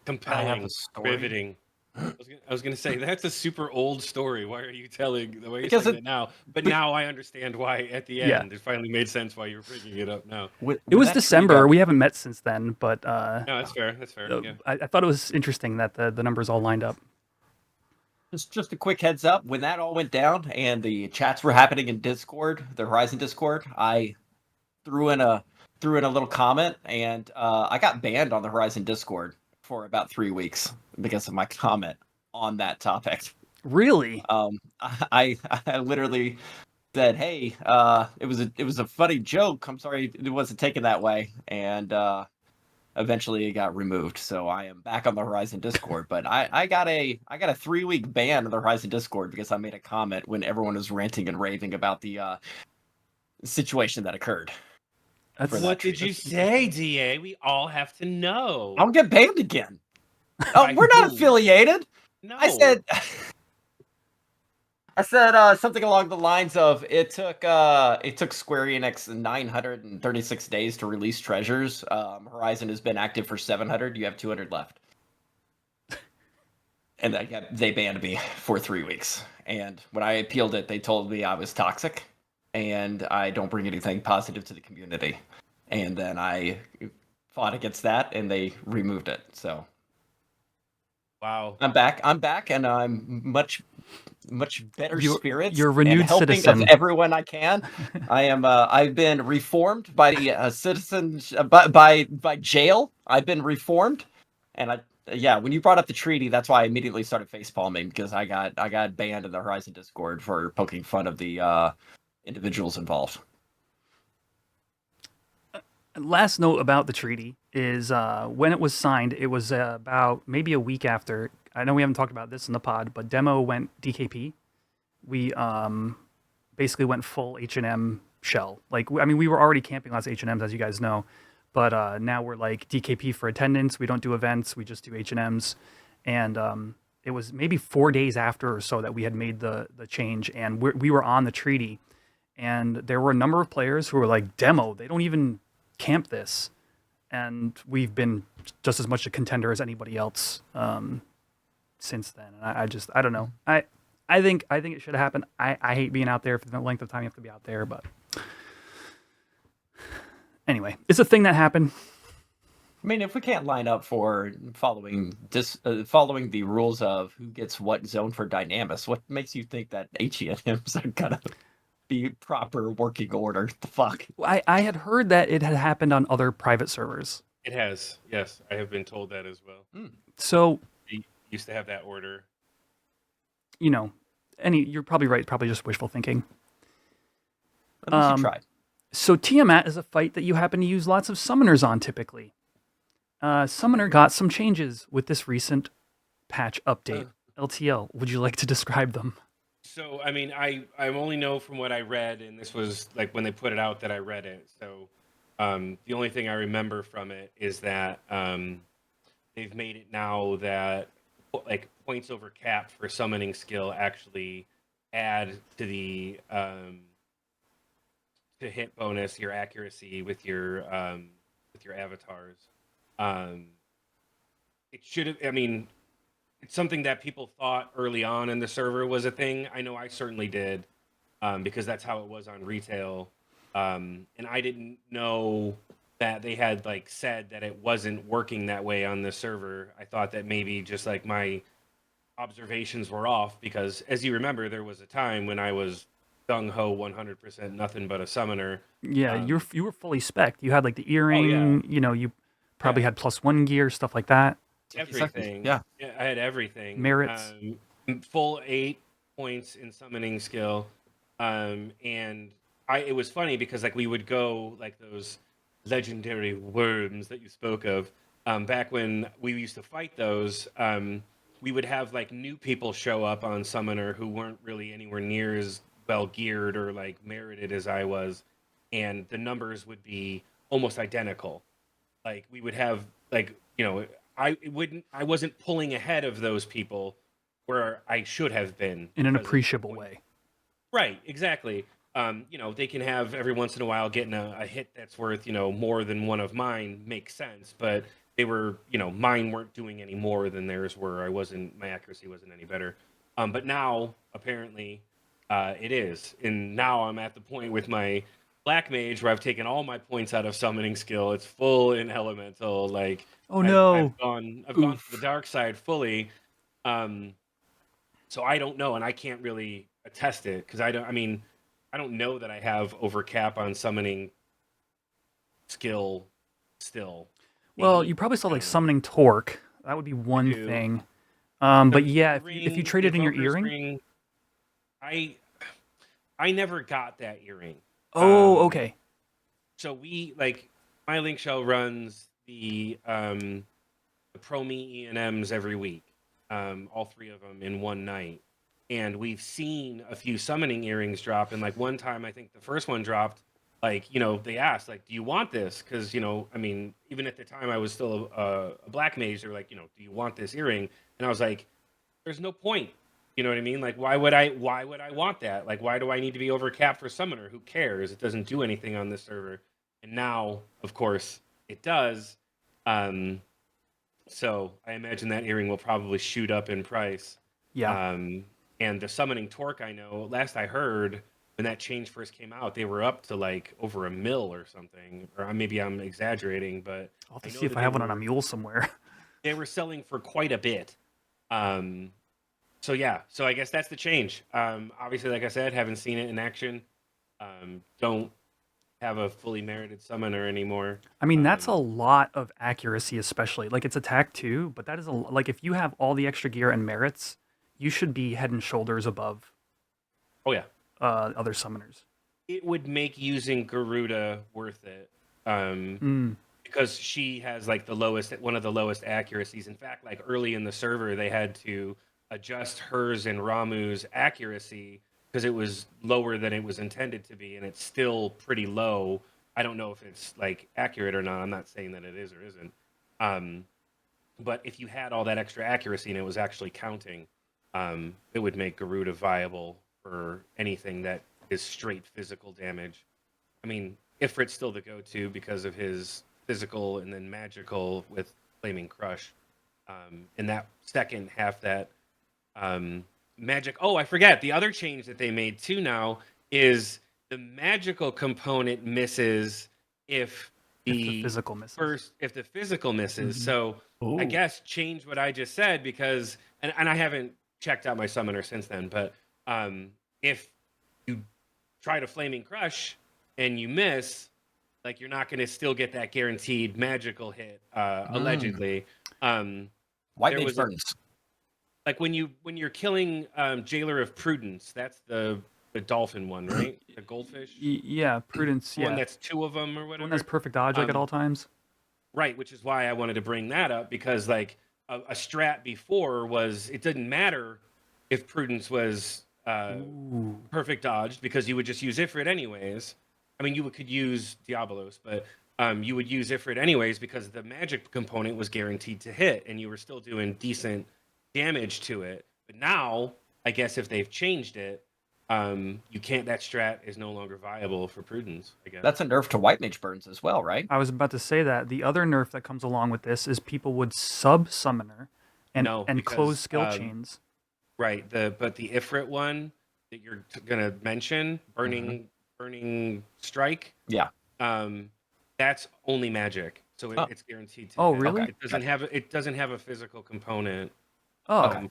Compelling, riveting. I was gonna say that's a super old story. Why are you telling the way you're saying it now? But now I understand why at the end. It finally made sense why you were bringing it up now. It was December. We haven't met since then, but No, that's fair. That's fair. Yeah. I thought it was interesting that the numbers all lined up. Just a quick heads up, when that all went down and the chats were happening in Discord, the Horizon Discord, I threw in a little comment, and I got banned on the Horizon Discord for about 3 weeks because of my comment on that topic. Really? I literally said, "Hey, it was a funny joke. I'm sorry it wasn't taken that way," and eventually it got removed. So I am back on the Horizon Discord, but I got a 3-week ban on the Horizon Discord because I made a comment when everyone was ranting and raving about the situation that occurred. What did you say, DA? We all have to know. I'll get banned again. Oh, we're not affiliated. No. I said something along the lines of it took Square Enix 936 days to release treasures. Horizon has been active for 700. You have 200 left. And they banned me for 3 weeks. And when I appealed it, they told me I was toxic and I don't bring anything positive to the community. And then I fought against that, and they removed it. So Wow. I'm back. And I'm much better spirits You're a and renewed helping of citizen. everyone I can. I am. I've been reformed by citizens by jail. I've been reformed, and yeah. When you brought up the treaty, that's why I immediately started facepalming because I got banned in the Horizon Discord for poking fun of the individuals involved. Last note about the treaty is when it was signed, it was about maybe a week after. I know we haven't talked about this in the pod, but Demo went DKP. We basically went full H&M shell. Like, I mean, we were already camping lots of H&Ms, as you guys know, but now we're like DKP for attendance. We don't do events. We just do H&Ms. And it was maybe 4 days after or so that we had made the change, and we were on the treaty. And there were a number of players who were like, Demo, they don't even camp this. And we've been just as much a contender as anybody else since then. And I don't know. I think it should have happened. I hate being out there for the length of time you have to be out there, but anyway, it's a thing that happened. I mean, if we can't line up for following the rules of who gets what zone for Dynamis, what makes you think that HEMs are gonna be proper working order? The fuck? I had heard that it had happened on other private servers. It has. Yes, I have been told that as well. So They used to have that order. you know, you're probably right. Probably just wishful thinking. At least you tried. So Tiamat is a fight that you happen to use lots of summoners on typically. Summoner got some changes with this recent patch update. LTL, would you like to describe them? So, I mean, I only know from what I read, and this was like when they put it out that I read it. So, the only thing I remember from it is that they've made it now that like points over cap for summoning skill actually add to the to hit bonus your accuracy with your avatars. It should have. I mean, it's something that people thought early on in the server was a thing. I know I certainly did, because that's how it was on retail. And I didn't know that they had like said that it wasn't working that way on the server. I thought that maybe just like my observations were off because, as you remember, there was a time when I was gung ho 100% nothing but a summoner. Yeah, you were fully spec'd. You had like the earring. You know, you probably had +1 gear, stuff like that. Everything. Yeah. I had everything. Merits. Full 8 points in summoning skill. And it was funny because like we would go like those legendary worms that you spoke of. Back when we used to fight those, we would have like new people show up on Summoner who weren't really anywhere near as well geared or like merited as I was, and the numbers would be almost identical. Like we would have like, you know, I wasn't pulling ahead of those people where I should have been In an appreciable way. Right, exactly. You know, they can have every once in a while getting a hit that's worth, you know, more than one of mine makes sense, but they were, you know, mine weren't doing any more than theirs were. My accuracy wasn't any better. But now apparently it is. And now I'm at the point with my Black Mage where I've taken all my points out of summoning skill. It's full in elemental. Like, Oh no. I've gone to the dark side fully. So I don't know, and I can't really attest it because I don't know that I have overcap on summoning skill still. Well, you probably saw like summoning torque. That would be one thing. But yeah, if you traded in your earring. Ring, I never got that earring. Oh, okay. So my link shell runs the Pro Me E&Ms every week, all 3 of them in one night. And we've seen a few summoning earrings drop. And like one time, I think the first one dropped, like, you know, they asked, like, do you want this? Because, you know, I mean, even at the time I was still a Black Mage, they were like, you know, do you want this earring? And I was like, there's no point. You know what I mean? Like, why would I want that? Like, why do I need to be overcapped for Summoner? Who cares? It doesn't do anything on this server. And now, of course, it does. So I imagine that earring will probably shoot up in price. Yeah. And the summoning torque, I know, last I heard, when that change first came out, they were up to like over a mil or something. Or maybe I'm exaggerating, but I'll have I to know see if that I have one on a mule somewhere. they were selling for quite a bit. Um, so yeah, so I guess that's the change. Obviously, like I said, haven't seen it in action. Don't have a fully merited summoner anymore. I mean, that's a Um, lot of accuracy, especially. Like, it's attack too, but that is like, if you have all the extra gear and merits, you should be head and shoulders above oh yeah, other summoners. it would make using Garuda worth it. Mm. Because she has like one of the lowest accuracies. In fact, like early in the server, they had to adjust hers and Ramu's accuracy because it was lower than it was intended to be, and it's still pretty low. I don't know if it's like accurate or not. I'm not saying that it is or isn't. Um, but if you had all that extra accuracy and it was actually counting, it would make Garuda viable for anything that is straight physical damage. I mean, Ifrit's still the go-to because of his physical and then magical with Flaming Crush. In that second half, that magic. Oh, I forget. The other change that they made too now is the magical component misses if If the the physical misses. if the physical misses. Mhm. So I Ooh. guess change what I just said because and I haven't checked out my summoner since then, but if you try to Flaming Crush and you miss, like you're not going to still get that guaranteed magical hit, allegedly. White There Mage was a, Burns. like when you're killing Jailer of Prudence, that's the dolphin one, right? The goldfish. Yeah, Prudence. The one Yeah, that's two of them or the one whatever. that's perfect dodge like at Um, all times. Right, which is why I wanted to bring that up because like a strat before was it didn't matter if Prudence was Ooh. perfect dodged because you would just use Ifrit anyways. I mean, could use Diabolos, but you would use Ifrit anyways because the magic component was guaranteed to hit, and you were still doing decent damage to it. But now, I guess if they've changed it, you can't. That strat is no longer viable for Prudence. I guess. That's a nerf to White Mage Burns as well, right? I was about to say that the other nerf that comes along with this is people would sub summoner and No, close because, skill chains. Right. But the Ifrit one that you're gonna mention, burning strike. Yeah. That's only magic, so Oh. it's guaranteed to. Oh, hit. really? Okay. It doesn't have a physical component. Oh,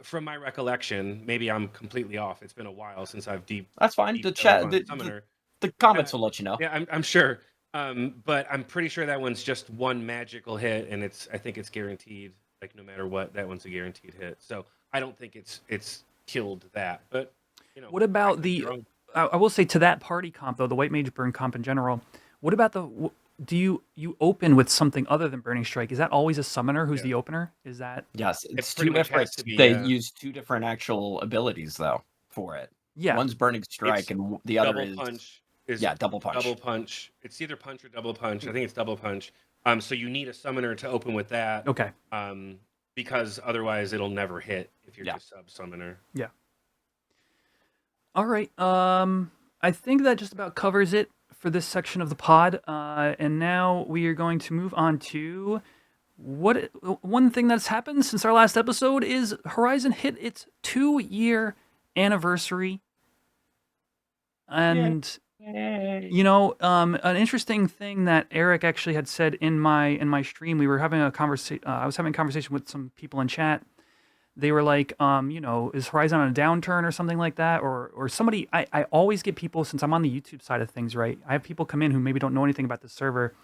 From my recollection, maybe I'm completely off. It's been a while since I've That's fine. deep The dove chat, on Summoner. the comments will let you know. Yeah, I'm sure. But I'm pretty sure that one's just one magical hit, and I think it's guaranteed. Like no matter what, that one's a guaranteed hit. So I don't think it's killed that. But what about I could the? be wrong. I will say to that party comp though, the White Mage Burn comp in general. What about do you open with something other than Burning Strike? Is that always a summoner who's Yeah. the opener? Is that Yes, it's pretty two much has Ifrits. to be, They yeah. use two different actual abilities though for it. yeah? One's Burning Strike, It's and the other double is punch is double punch. double punch. It's either punch or double punch. I think it's double punch. So you need a summoner to open with that. Okay. Because otherwise it'll never hit if you're Yeah. just sub summoner. Yeah. All right. I think that just about covers it for this section of the pod. And now we are going to move on to one thing that's happened since our last episode is Horizon hit its 2-year anniversary. And an interesting thing that Eric actually had said in my stream, we were having a conversation. I was having a conversation with some people in chat. They were like, is Horizon on a downturn or something like that? Or somebody, I always get people, since I'm on the YouTube side of things, right? I have people come in who maybe don't know anything about the server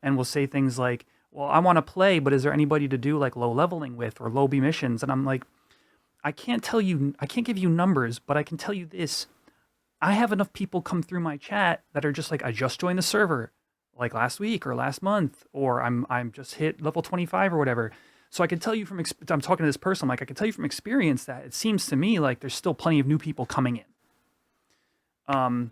and will say things like, well, I want to play, but is there anybody to do like low leveling with or low B missions? And I'm like, I can't give you numbers, but I can tell you this. I have enough people come through my chat that are just like, I just joined the server like last week or last month, or I'm just hit level 25 or whatever. So I can tell you I'm talking to this person, like I can tell you from experience that it seems to me like there's still plenty of new people coming in.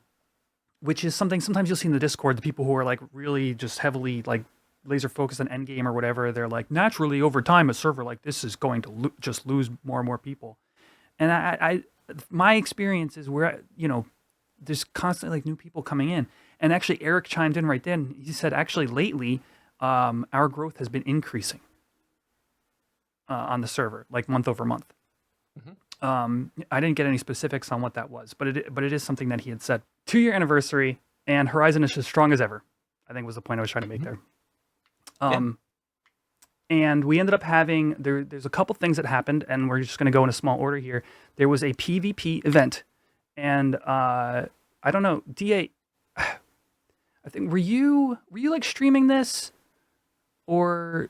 Which is something sometimes you'll see in the Discord, the people who are like really just heavily like laser focused on endgame or whatever, they're like, naturally over time a server like this is going to just lose more and more people. And my experience is there's constantly like new people coming in. And actually Eric chimed in right then. He said actually lately our growth has been increasing on the server, like month over month. I didn't get any specifics on what that was, but it is something that he had said. 2-year anniversary, and Horizon is as strong as ever, I think was the point I was trying to make there. And we ended up having, there's a couple things that happened, and we're just going to go in a small order here. There was a PvP event, and I don't know, DA, I think, were you like streaming this? Or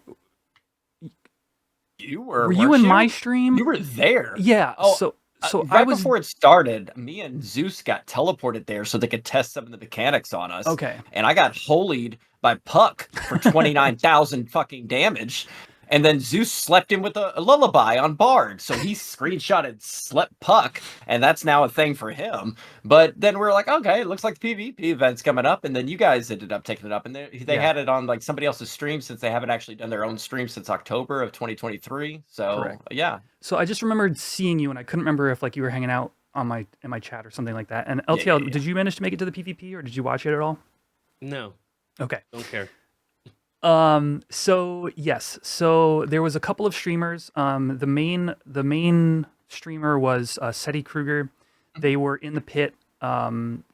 were you in my stream? You were there. Yeah. Oh, so right I was before it started, me and Zeus got teleported there so they could test some of the mechanics on us. Okay. And I got holied by Puck for 29,000 fucking damage. And then Zeus slept in with a lullaby on Bard. So he screenshotted slept Puck, and that's now a thing for him. But then we're like, okay, it looks like the PvP event's coming up. And then you guys ended up taking it up. And they had it on like somebody else's stream, since they haven't actually done their own stream since October of 2023. So Correct. yeah. So I just remembered seeing you, and I couldn't remember if like you were hanging out on in my chat or something like that. And LTL, did you manage to make it to the PvP, or did you watch it at all? No, Okay. don't care. So yes, so there was a couple of streamers. The main streamer was Seti Kruger. They were in the pit,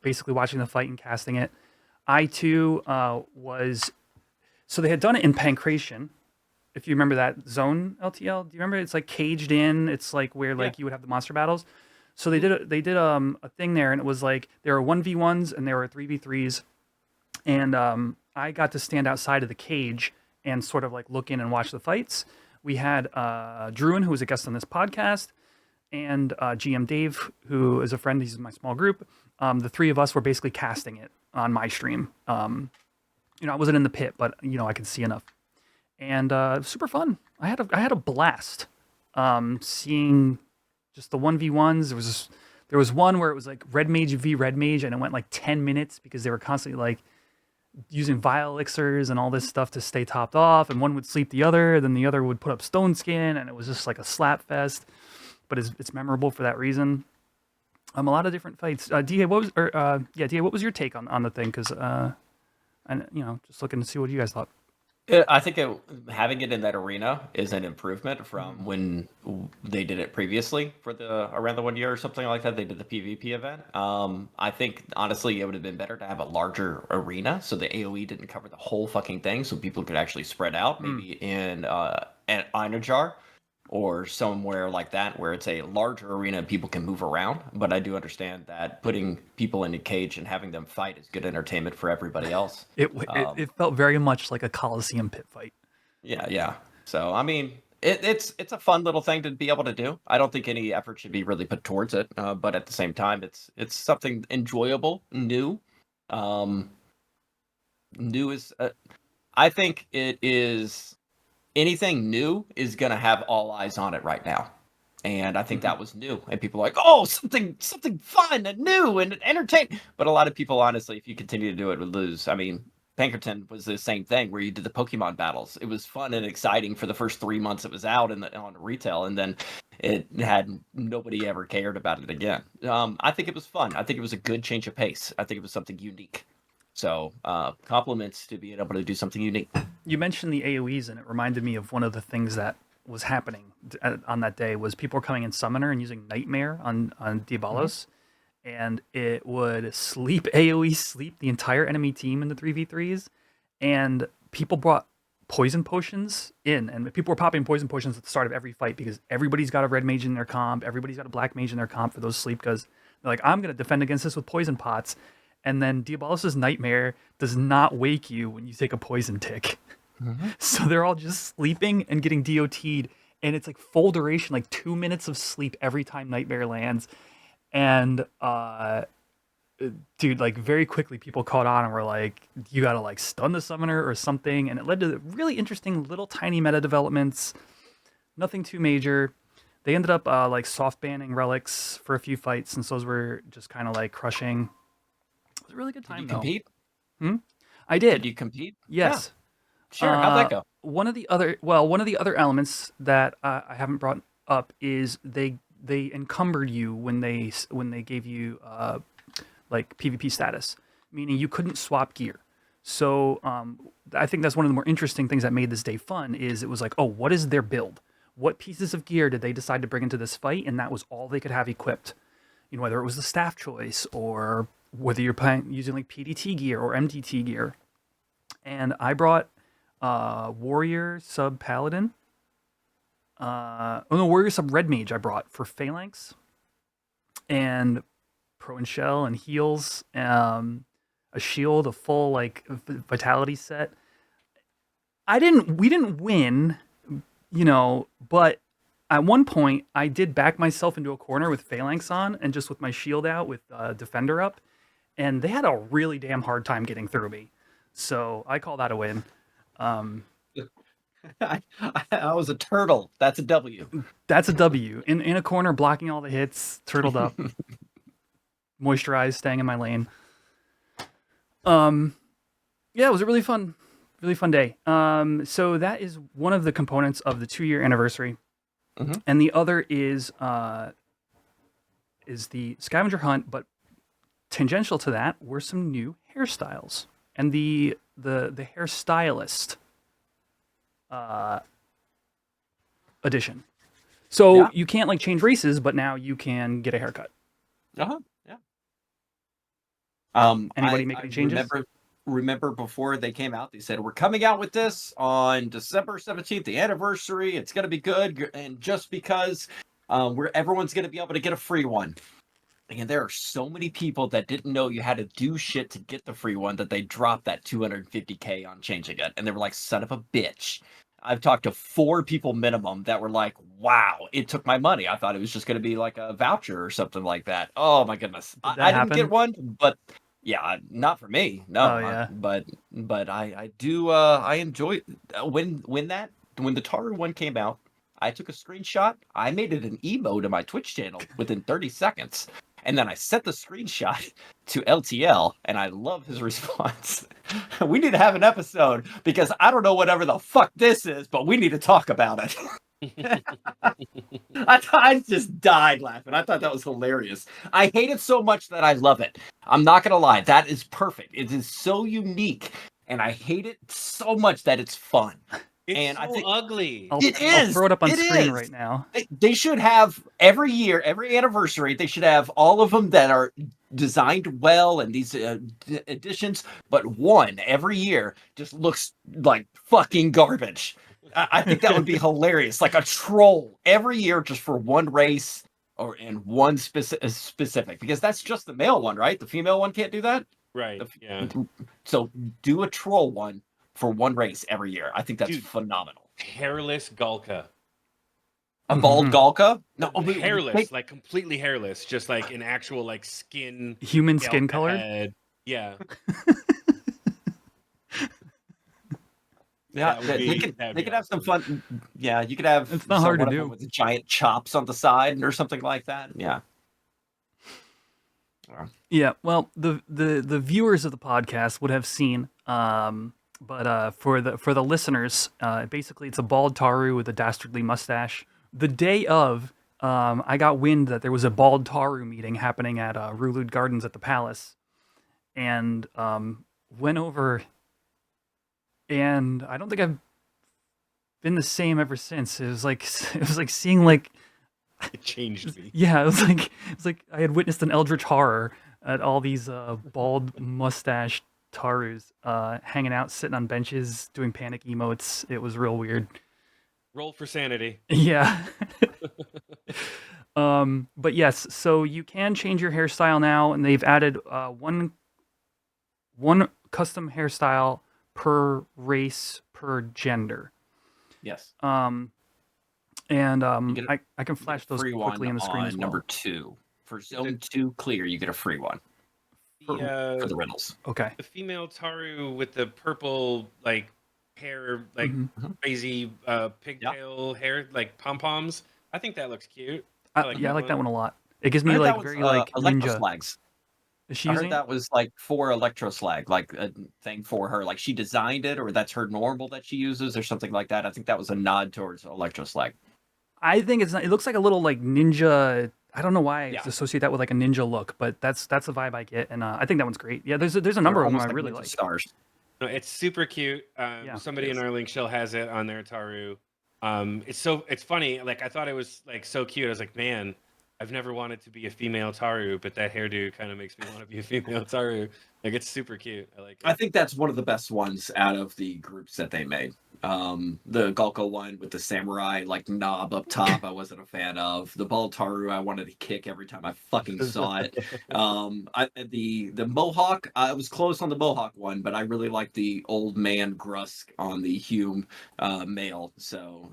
basically watching the fight and casting it. I too was. So they had done it in Pancration. If you remember that zone, LTL, do you remember? It's like caged in. It's like where like you would have the monster battles. So they did a thing there, and it was like there were 1v1s and there were 3v3s, and I got to stand outside of the cage and sort of like look in and watch the fights. We had Druin, who was a guest on this podcast, and GM Dave, who is a friend. He's in my small group. The three of us were basically casting it on my stream. I wasn't in the pit, but I could see enough, and it was super fun. I had a blast seeing just the 1v1s. There was one where it was like Red Mage v Red Mage, and it went like 10 minutes because they were constantly like using vile elixirs and all this stuff to stay topped off, and one would sleep the other, then the other would put up stone skin, and it was just like a slap fest. But it's memorable for that reason. A lot of different fights. DA, what was your take on the thing? Because just looking to see what you guys thought. I think having it in that arena is an improvement from when they did it previously for around the 1 year or something like that. They did the PvP event. I think honestly it would have been better to have a larger arena so the AoE didn't cover the whole fucking thing, so people could actually spread out. Maybe in an Einerjar or somewhere like that where it's a larger arena and people can move around. But I do understand that putting people in a cage and having them fight is good entertainment for everybody else. It felt very much like a Coliseum pit fight. Yeah. So I mean, it's a fun little thing to be able to do. I don't think any effort should be really put towards it, but at the same time, it's something enjoyable, new. New is, I think it is. Anything new is going to have all eyes on it right now. And I think that was new. And people are like, oh, something fun and new and entertaining. But a lot of people, honestly, if you continue to do it, would lose. I mean, Pinkerton was the same thing where you did the Pokemon battles. It was fun and exciting for the first 3 months it was out on retail. And then it had nobody ever cared about it again. I think it was fun. I think it was a good change of pace. I think it was something unique. So compliments to being able to do something unique. You mentioned the AoEs, and it reminded me of one of the things that was happening on that day was people were coming in Summoner and using Nightmare on Diabolos, and it would sleep the entire enemy team in the 3v3s, and people brought poison potions in, and people were popping poison potions at the start of every fight because everybody's got a red mage in their comp, everybody's got a black mage in their comp for those sleep, because they're like, I'm going to defend against this with poison pots. And then Diabolos' Nightmare does not wake you when you take a poison tick. So they're all just sleeping and getting DOT'd. And it's like full duration, like 2 minutes of sleep every time Nightmare lands. And, dude, like very quickly people caught on and were like, you got to like stun the summoner or something. And it led to really interesting little tiny meta developments. Nothing too major. They ended up like soft banning relics for a few fights since those were just kind of like crushing. It was a really good time, Did you compete? I did. Did you compete? Yes. Yeah. Sure. How'd that go? One of the other elements that I haven't brought up is they encumbered you when they gave you like PvP status, meaning you couldn't swap gear. So I think that's one of the more interesting things that made this day fun is it was like, oh, what is their build? what pieces of gear did they decide to bring into this fight, and that was all they could have equipped. You know, whether it was the staff choice or whether you're using like PDT gear or MDT gear. And I brought Warrior Sub Paladin. Warrior Sub Red Mage I brought for Phalanx. And Pro and Shell and heals. A shield, a full like vitality set. We didn't win, you know, but at one point I did back myself into a corner with Phalanx on and just with my shield out with Defender up. And they had a really damn hard time getting through me. So I call that a win. I was a turtle. That's a W. That's a W. In a corner, blocking all the hits, turtled up, moisturized, staying in my lane. Yeah, it was a really fun day. So that is one of the components of the 2-year anniversary. Mhm. And the other is the scavenger hunt, but tangential to that were some new hairstyles and the hairstylist edition. So Yeah. you can't like change races, but now you can get a haircut. Yeah. Anybody make any changes? Remember before they came out, they said we're coming out with this on December 17th, the anniversary. It's gonna be good, and just because everyone's gonna be able to get a free one. And there are so many people that didn't know you had to do shit to get the free one that they dropped that $250K on changing it. And they were like, son of a bitch. I've talked to 4 people minimum that were like, wow, it took my money. I thought it was just going to be like a voucher or something like that. Oh my goodness. I didn't get one, but yeah, not for me. No. Oh, yeah. But I do, I enjoy when the Taru one came out, I took a screenshot. I made it an emote to my Twitch channel within 30 seconds. And then I sent the screenshot to LTL, and I love his response. We need to have an episode because I don't know whatever the fuck this is, but we need to talk about it. I just died laughing. I thought that was hilarious. I hate it so much that I love it. I'm not going to lie. That is perfect. It is so unique, and I hate it so much that it's fun. It's And so I think ugly. I'll is. throw it up on It screen is. right now. They should have every year, every anniversary, they should have all of them that are designed well and these editions, but one every year just looks like fucking garbage. I think that would be hilarious. Like a troll every year just for one race and one specific, because that's just the male one, right? The female one can't do that. Right. Yeah. So do a troll one for one race every year. I think that's Dude. phenomenal. Hairless Galka. A bald Galka? No, Hairless, like completely hairless, just like an actual like skin. Human scalp skin color? head. Yeah. Yeah, That would they be- could that'd they be could have some awesome. fun. Yeah, you could have. It's not hard to one of them do. with the giant chops on the side or something like that. Yeah. Yeah, well, the viewers of the podcast would have seen, but for the listeners, basically it's a bald Taru with a dastardly mustache. The day of, I got wind that there was a bald Taru meeting happening at Rulud Gardens at the Palace, and went over, and I don't think I've been the same ever since. It was like seeing like. It changed me. Yeah, it was like I had witnessed an eldritch horror at all these bald mustache Tarus hanging out, sitting on benches, doing panic emotes. It was real weird. Roll for sanity. Yeah. But yes, so you can change your hairstyle now, and they've added one custom hairstyle per race per gender. Yes. And get I can flash those free quickly one on the screen on as well. number 2 for zone 2 clear. You get a free one for the riddles. Okay. The female Taru with the purple like hair, like crazy pigtail hair, like pom poms. I think that looks cute. I like that one a lot. It gives me like very like ninja. Electroslags. Is she I using heard that was like for Electroslag, like a thing for her. Like she designed it, or that's her normal that she uses, or something like that. I think that was a nod towards Electroslag. I think it's not, it looks like a little like ninja. I don't know why I Yeah. associate that with like a ninja look, but that's the vibe I get, and I think that one's great. Yeah, there's a number of them I really like. Stars. No, it's super cute. Yeah, Somebody it in is. our link shell has it on their Taru. It's funny. Like I thought it was like so cute. I was like, man, I've never wanted to be a female Taru, but that hairdo kind of makes me want to be a female Taru. Like it's super cute. I like I it. think that's one of the best ones out of the groups that they made. The Gulko one with the samurai like knob up top, I wasn't a fan of. The Baltaru, I wanted to kick every time I fucking saw it. The Mohawk, I was close on the Mohawk one, but I really like the old man Grusk on the Hume male. So,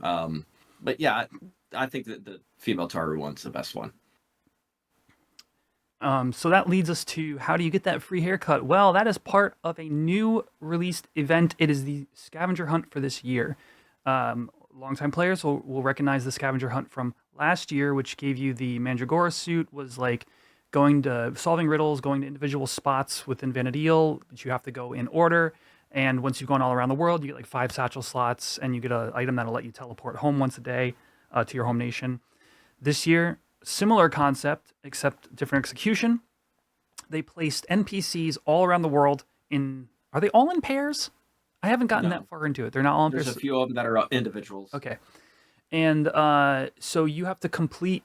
but yeah, I think that the female Taru one's the best one. So that leads us to how do you get that free haircut? Well, that is part of a new released event. It is the scavenger hunt for this year. Longtime players will recognize the scavenger hunt from last year, which gave you the Mandragora suit, was like going to solving riddles, going to individual spots within Vanadil, but you have to go in order. And once you've gone all around the world, you get like 5 satchel slots, and you get an item that'll let you teleport home once a day to your home nation. This year, similar concept, except different execution. They placed NPCs all around the world in. Are they all in pairs? I haven't gotten No. that far into it. They're not all in There's pairs. a few of them that are individuals. Okay. And so you have to complete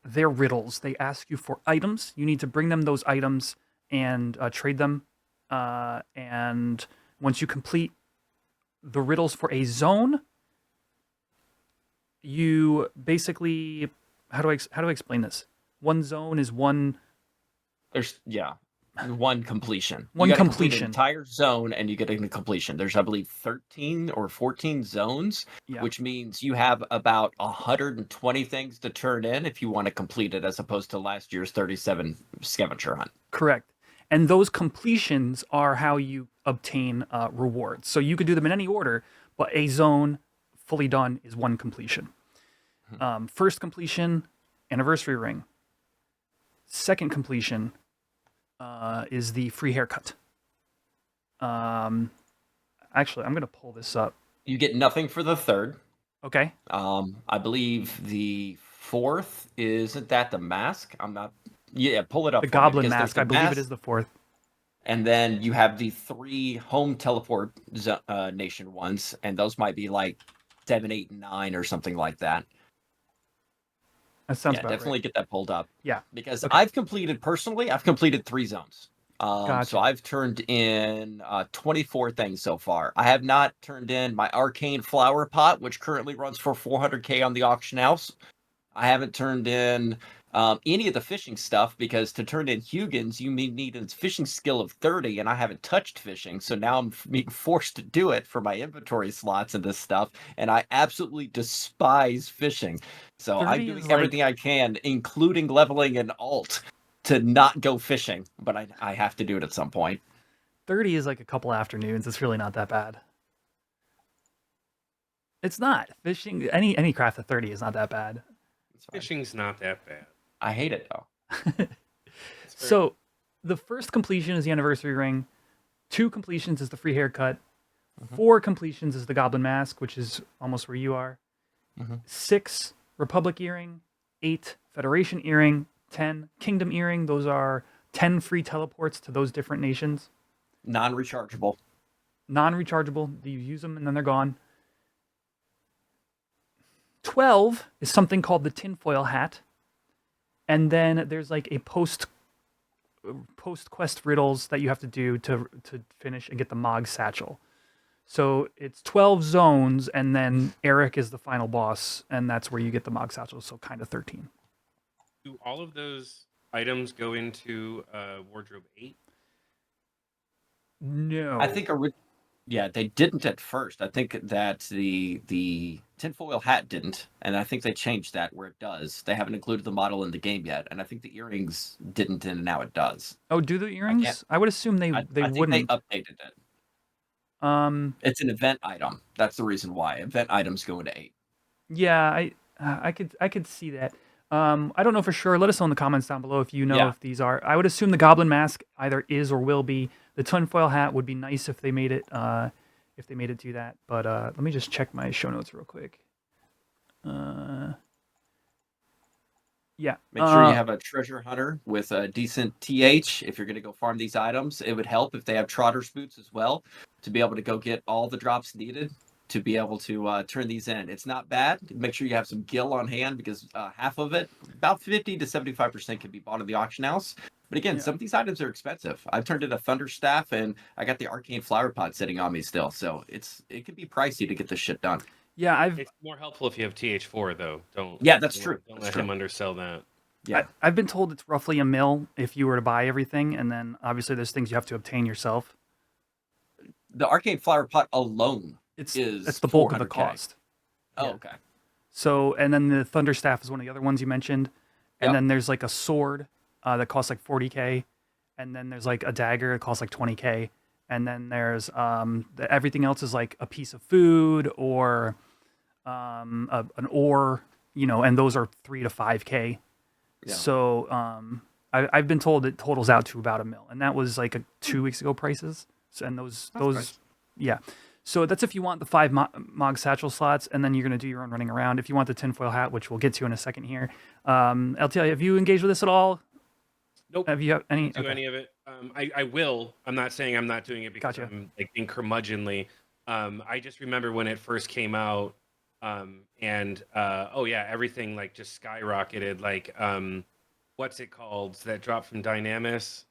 their riddles. They ask you for items. You need to bring them those items and trade them. And once you complete the riddles for a zone, you basically how do I explain this? One zone is one There's one completion. One You gotta complete completion. an entire zone, and you get a completion. There's, I believe, 13 or 14 zones, Yeah. which means you have about 120 things to turn in if you want to complete it, as opposed to last year's 37 scavenger hunt. Correct. And those completions are how you obtain rewards. So you could do them in any order, but a zone fully done is one completion. First completion, anniversary ring. Second completion is the free haircut. Actually, I'm going to pull this up. You get nothing for the third. Okay. I believe the fourth, isn't that the mask? I'm not. Yeah, pull it up. The for me, Goblin because there's Mask, the I believe mask, it is the fourth. And then you have the 3 home teleport nation ones, and those might be like 7, 8, and 9 or something like that. That sounds Yeah, about definitely right. get that pulled up. Yeah. Because Okay. I've completed 3 zones. Gotcha. So I've turned in 24 things so far. I have not turned in my arcane flower pot, which currently runs for 400k on the auction house. I haven't turned in any of the fishing stuff, because to turn in Hugin's, you need a fishing skill of 30, and I haven't touched fishing. So now I'm being forced to do it for my inventory slots and this stuff, and I absolutely despise fishing. So I'm 30 doing is like- everything I can, including leveling an alt, to not go fishing, but I have to do it at some point. 30 is like a couple afternoons. It's really not that bad. It's not. Fishing, any craft at 30 is not that bad. It's fine. Fishing's not that bad. I hate it though. It's fair. So the first completion is the anniversary ring. 2 completions is the free haircut. 4 completions is the Goblin Mask, which is almost where you are. 6 Republic earring. 8 Federation earring. 10 Kingdom earring. Those are 10 free teleports to those different nations. Non-rechargeable. Non-rechargeable. You use them and then they're gone. 12 is something called the Tinfoil Hat. And then there's like a post quest riddles that you have to do to finish and get the Mog Satchel. So it's 12 zones, and then Eric is the final boss, and that's where you get the Mog Satchel. So kind of 13. Do all of those items go into wardrobe 8? No, I think yeah, they didn't at first. I think that the tinfoil hat didn't, and I think they changed that where it does. They haven't included the model in the game yet, and I think the earrings didn't, and now it does. Oh, do the earrings? I would assume they I think wouldn't. they updated it. It's an event item. That's the reason why event items go into 8. Yeah, I could see that. I don't know for sure. Let us know in the comments down below if you know Yeah. if these are. I would assume the Goblin Mask either is or will be. The tinfoil hat would be nice if they made it do that. But let me just check my show notes real quick. Yeah. Make sure you have a treasure hunter with a decent TH if you're going to go farm these items. It would help if they have Trotter's boots as well to be able to go get all the drops needed. to be able to turn these in. It's not bad. Make sure you have some gill on hand because half of it, about 50 to 75%, can be bought at the auction house. But again, some of these items are expensive. I've turned in a thunder staff, and I got the arcane flower pot sitting on me still, so it can be pricey to get this shit done. Yeah, It's more helpful if you have TH4 though. Don't. Yeah, that's don't- true. Don't That's let true. him undersell that. Yeah, I've been told it's roughly $1 million if you were to buy everything, and then obviously there's things you have to obtain yourself. the arcane flower pot alone It's is the bulk of the 400K. cost. Oh, Yeah. okay. So, and then the thunder staff is one of the other ones you mentioned, and Yep. then there's like a sword that costs like 40K, and then there's like a dagger that costs like 20K, and then there's everything else is like a piece of food or an ore, and those are 3 to 5K. Yeah. So I've been told it totals out to about $1 million, and that was like 2 weeks ago prices. So, and those nice. yeah. So that's if you want the 5 Mog Satchel slots, and then you're going to do your own running around. If you want the tinfoil hat, which we'll get to in a second here. LTI, have you engaged with this at all? Nope. Have you any? Do any of it. I will. I'm not saying I'm not doing it because Gotcha. I'm like being curmudgeonly. I just remember when it first came out, and everything like just skyrocketed. Like, what's it called that dropped from Dynamis?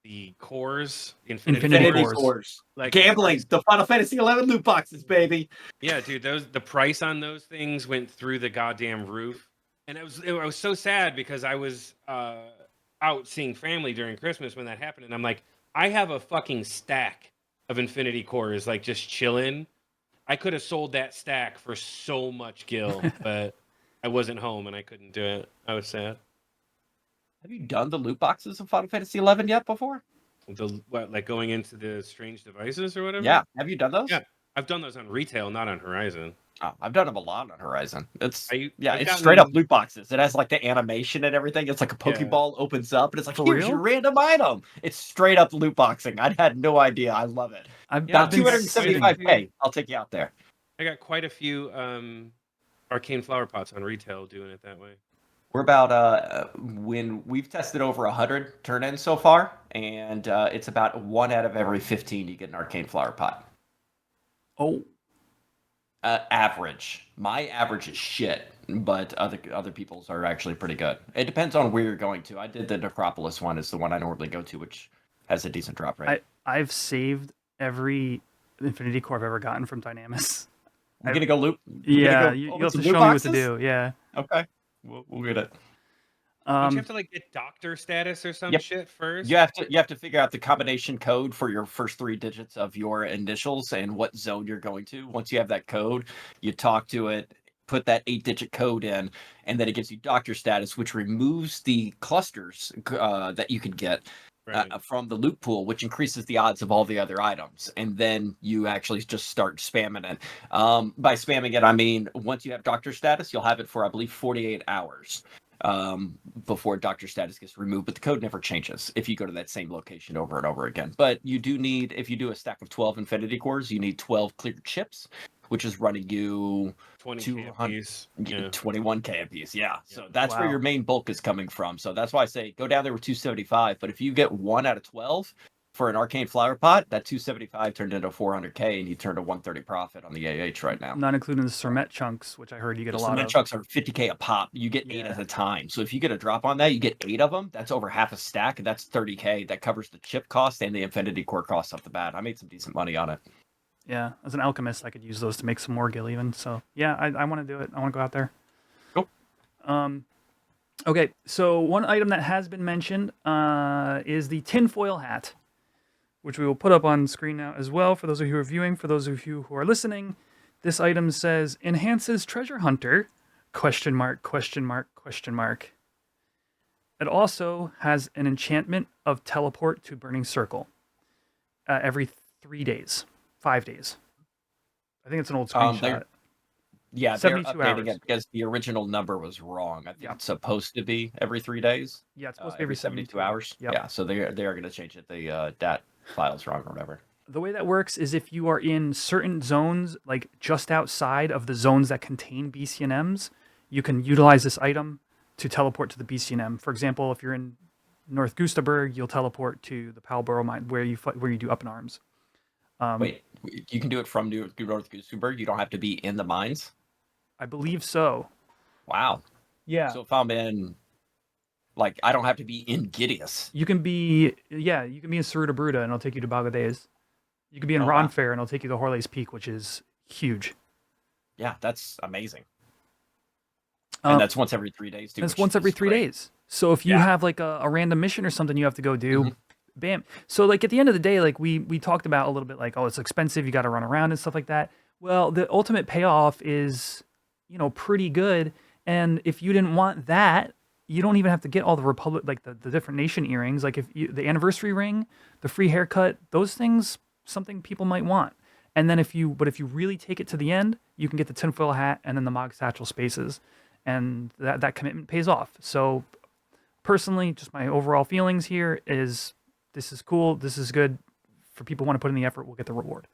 The cores, Infinity Infinity Cores. Cores. Like Gambling, the Final Fantasy 11 loot boxes, baby. Yeah, dude, the price on those things went through the goddamn roof, and I was so sad because I was out seeing family during Christmas when that happened, and I'm like, I have a fucking stack of Infinity Cores like just chilling. I could have sold that stack for so much gil, but I wasn't home and I couldn't do it. I was sad. Have you done the loot boxes of Final Fantasy 11 yet before? Like going into the strange devices or whatever? Yeah. Have you done those? Yeah. I've done those on retail, not on Horizon. Oh, I've done them a lot on Horizon. It's I've it's gotten- straight up loot boxes. It has like the animation and everything. It's like a Yeah. Pokeball opens up and it's like, For here's real? your random item. It's straight up loot boxing. I had no idea. I love it. I've Yeah, About been 275K. I'll take you out there. I got quite a few arcane flower pots on retail doing it that way. We're about when we've tested over 100 turn-ins so far, and it's about 1 out of every 15 you get an arcane flower pot. Oh, Average. My average is shit, but other people's are actually pretty good. It depends on where you're going to. I did the Necropolis one, is the one I normally go to, which has a decent drop rate. I've saved every Infinity Core I've ever gotten from Dynamis. I'm gonna go loop. Yeah, open you'll have to some show loot me what to boxes? do. Yeah. Okay, we'll get it. Don't you have to like get doctor status or some Yep. shit first? You have to figure out the combination code for your first 3 digits of your initials and what zone you're going to. Once you have that code, you talk to it, put that 8-digit code in, and then it gives you doctor status, which removes the clusters that you could get Right. from the loot pool, which increases the odds of all the other items. And then you actually just start spamming it. By spamming it, I mean once you have doctor status, you'll have it for, I believe, 48 hours. Before doctor status gets removed, but the code never changes if you go to that same location over and over again. But you do need, if you do a stack of 12 Infinity Cores, you need 12 clear chips, which is running you 20 piece. Yeah. 21K a piece. Yeah. So that's Wow. where your main bulk is coming from. So that's why I say go down there with 275. But if you get 1 out of 12 for an arcane flower pot, that 275 turned into 400K, and you turned a 130 profit on the AH right now. Not including the Sermet chunks, which I heard you get a lot Cement of. chunks are 50K a pop. You get 8 Yeah. at a time. So if you get a drop on that, you get 8 of them. That's over half a stack, and that's 30K. That covers the chip cost and the Infinity Core cost off the bat. I made some decent money on it. Yeah, as an alchemist, I could use those to make some more gil even. So yeah, I want to do it. I want to go out there. Cool. Okay, so one item that has been mentioned is the tinfoil hat, which we will put up on screen now as well for those of you who are viewing. For those of you who are listening, this item says enhances treasure hunter ? It also has an enchantment of teleport to burning circle every 3 days, 5 days. I think it's an old screenshot. Yeah, they're 72 updating hours. it because the original number was wrong. I think Yeah. it's supposed to be every 3 days. Yeah, it's supposed to be every 72 hours. Yep. Yeah, so they are going to change it. The DAT file's wrong or whatever. The way that works is if you are in certain zones, like just outside of the zones that contain BCNMs, you can utilize this item to teleport to the BCNM. For example, if you're in North Gustaberg, you'll teleport to the Palboro mine where you do up in arms. Wait, you can do it from North Goosenberg. You don't have to be in the mines. I believe so. Wow. Yeah. So if I'm in, like, I don't have to be in Gideus. You can be in Saruta Bruta and it'll take you to Bagadays. You could be in Oh, wow. Ronfair and it'll take you to Horley's Peak, which is huge. Yeah, that's amazing. Um, And that's once every 3 days too. It's which once every is 3 great. days. So if you Yeah. have like a random mission or something you have to go do, Mhm. bam. So like at the end of the day, like we talked about a little bit, like, oh, it's expensive, you got to run around and stuff like that. Well, the ultimate payoff is, pretty good. And if you didn't want that, you don't even have to get all the Republic, like the different nation earrings. Like the anniversary ring, the free haircut, those things, something people might want. And then if you really take it to the end, you can get the tinfoil hat and then the Mog Satchel spaces, and that commitment pays off. So personally, just my overall feelings here is this is cool. This is good for people who want to put in the effort. We'll get the reward.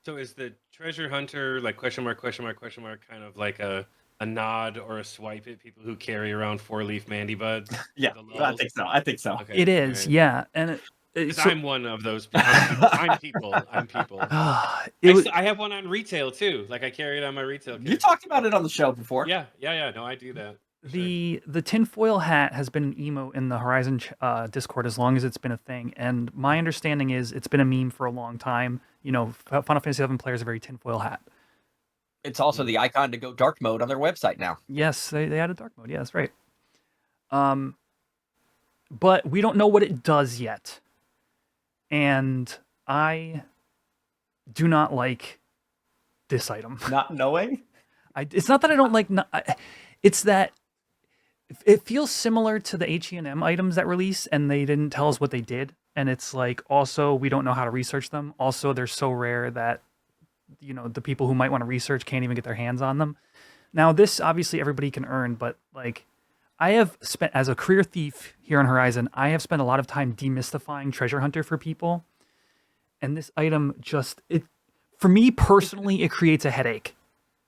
So is the treasure hunter like question mark kind of like a nod or a swipe at people who carry around 4-leaf Mandy buds? Yeah, The I lulls? think so. I think so. Okay, It is, alright. yeah, and 'Cause so, I'm one of those. I'm people. I'm people. it was, I have one on retail too. Like I carry it on my retail You kit. talked about it on the show before. Yeah. No, I do that. For sure. the tinfoil hat has been an emote in the Horizon Discord as long as it's been a thing, and my understanding is it's been a meme for a long time. Final Fantasy VII players are very tinfoil hat. It's also the icon to go dark mode on their website now. Yes, they added dark mode. Yeah, that's right. But we don't know what it does yet, and I do not like this item. Not knowing? It's not that I don't like. It's that it feels similar to the H&M items that release, and they didn't tell us what they did. And it's like, also, we don't know how to research them. Also, they're so rare that the people who might want to research can't even get their hands on them. Now, this obviously everybody can earn, but like, I have spent, as a career thief here on Horizon, I have spent a lot of time demystifying Treasure Hunter for people. And this item for me personally, it creates a headache.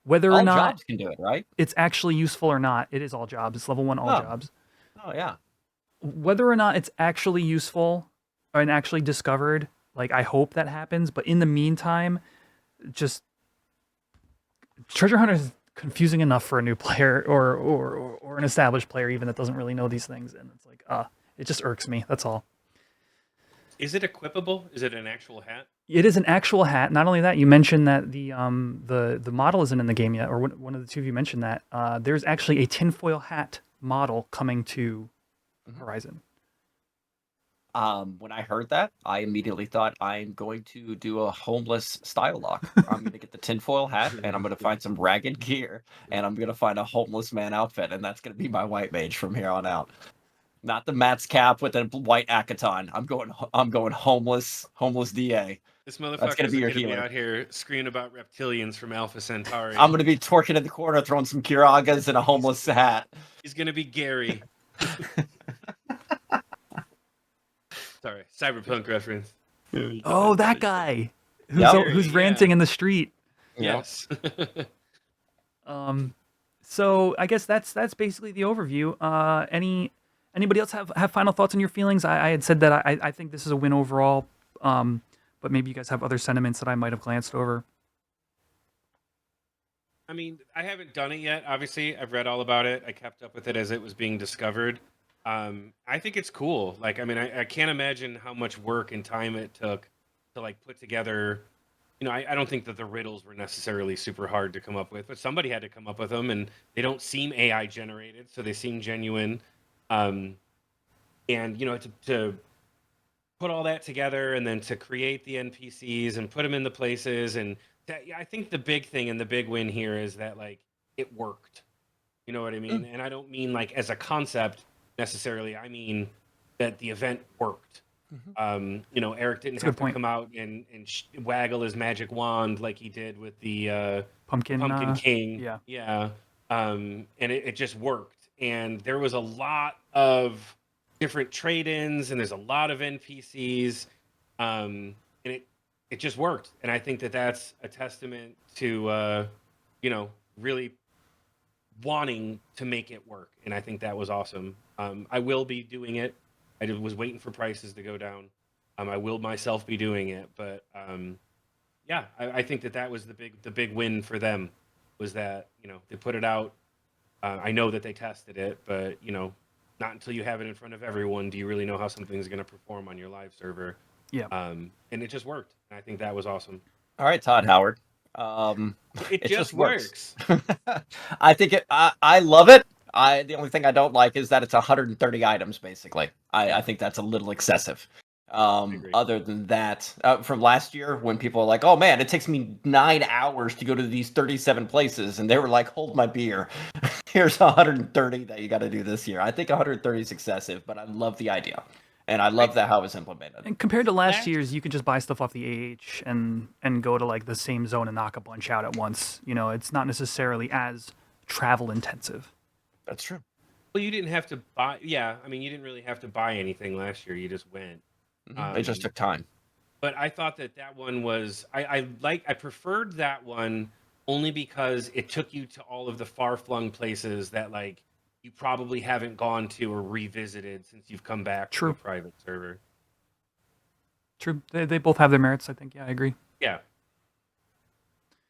Whether or All not jobs can do it, right? it's actually useful or not, it is all jobs. It's level 1 all jobs. Oh, yeah. Whether or not it's actually useful and actually discovered, like, I hope that happens. But in the meantime, just Treasure Hunter is confusing enough for a new player or an established player even that doesn't really know these things, and it's like, it just irks me. That's all. Is it equipable? Is it an actual hat? It is an actual hat. Not only that, you mentioned that the model isn't in the game yet, or one of the two of you mentioned that. There's actually a tinfoil hat model coming to Horizon. When I heard that, I immediately thought I'm going to do a homeless style lock. I'm going to get the tinfoil hat, and I'm going to find some ragged gear, and I'm going to find a homeless man outfit, and that's going to be my white mage from here on out. Not the Matt's cap with a white Akaton. I'm going homeless DA. This That's motherfucker's gonna be your gonna be healer. out here screaming about reptilians from Alpha Centauri. I'm going to be twerking in the corner, throwing some Kiragas and a homeless hat. He's gonna be Gary. Sorry, cyberpunk reference. Oh, that guy who's Yep. who's Yeah. ranting in the street. Yes. So I guess that's basically the overview. Anybody else have final thoughts on your feelings? I had said that I think this is a win overall, but maybe you guys have other sentiments that I might have glanced over. I mean, I haven't done it yet. Obviously, I've read all about it. I kept up with it as it was being discovered. I think it's cool. Like, I mean, I can't imagine how much work and time it took to like put together. I don't think that the riddles were necessarily super hard to come up with, but somebody had to come up with them, and they don't seem AI generated, so they seem genuine. And to put all that together, and then to create the NPCs and put them in the places, and I think the big thing and the big win here is that like it worked. You know what I mean? And I don't mean like as a concept necessarily. I mean that the event worked. Eric didn't That's a have good to point. come out and waggle his magic wand like he did with the Pumpkin King. yeah. Yeah. And it just worked. And there was a lot of different trade-ins, and there's a lot of NPCs. And it just worked. And I think that that's a testament to, really wanting to make it work. And I think that was awesome. I will be doing it. I was waiting for prices to go down. I will myself be doing it, but yeah, I think that was the big win for them was that they put it out. I know that they tested it, but not until you have it in front of everyone do you really know how something's going to perform on your live server. Yeah. And it just worked. And I think that was awesome. All right, Todd Howard. It just works. works. I think I love it. The only thing I don't like is that it's 130 items basically. I think that's a little excessive. Agree. Other than that, from last year when people are like, "Oh man, it takes me 9 hours to go to these 37 places," and they were like, "Hold my beer, here's 130 that you got to do this year." I think 130 is excessive, but I love the idea, and I love that how it was implemented. And compared to last year's, you could just buy stuff off the AH and go to like the same zone and knock a bunch out at once. It's not necessarily as travel intensive. That's true. Well, you didn't have to buy. Yeah, I mean, you didn't really have to buy anything last year. You just went. It just took time. But I thought that one was I preferred that one only because it took you to all of the far-flung places that like you probably haven't gone to or revisited since you've come back to a private server. True. They both have their merits, I think. Yeah, I agree. Yeah.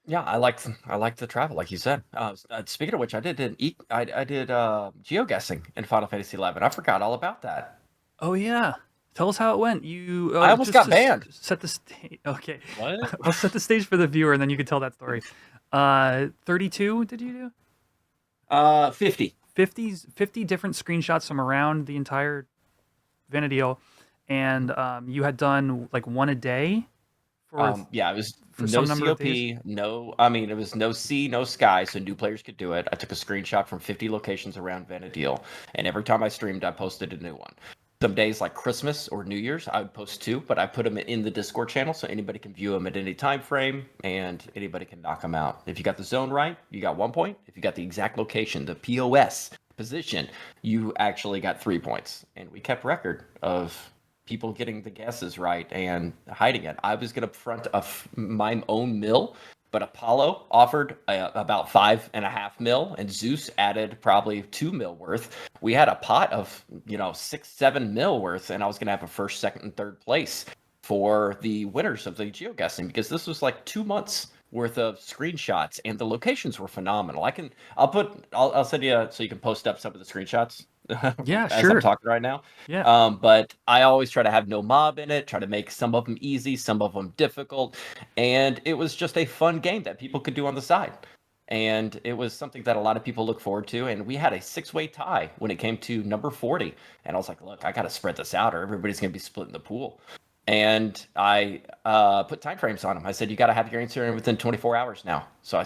Yeah, I like the travel, like you said. Speaking of which, I did geoguessing in Final Fantasy XI. I forgot all about that. Oh yeah. Tell us how it went. You I almost got banned. Set the stage. Okay. What? I'll set the stage for the viewer, and then you can tell that story. 32. Did you do? 50. 50 different screenshots from around the entire Vanadil, and you had done like one a day. Yeah, it was for no some number of COP, days? it was no sea, no sky, so new players could do it. I took a screenshot from 50 locations around Vanadil, and every time I streamed, I posted a new one. Some days like Christmas or New Year's, I would post 2, but I put them in the Discord channel so anybody can view them at any time frame and anybody can knock them out. If you got the zone right, you got 1 point. If you got the exact location, the POS position, you actually got 3 points. And we kept record of people getting the guesses right and hiding it. I was going to front my own mill, but Apollo offered about 5.5 mil, and Zeus added probably 2 mil worth. We had a pot of 6-7 mil worth, and I was going to have a first, second, and third place for the winners of the geoguessing because this was like 2 months worth of screenshots, and the locations were phenomenal. I'll send you so you can post up some of the screenshots. Yeah, as sure. I'm talking right now. Yeah. But I always try to have no mob in it, try to make some of them easy, some of them difficult. And it was just a fun game that people could do on the side. And it was something that a lot of people look forward to. And we had a 6-way tie when it came to number 40. And I was like, look, I got to spread this out or everybody's going to be splitting the pool. And I put time frames on them. I said, you got to have your answer in within 24 hours now. So I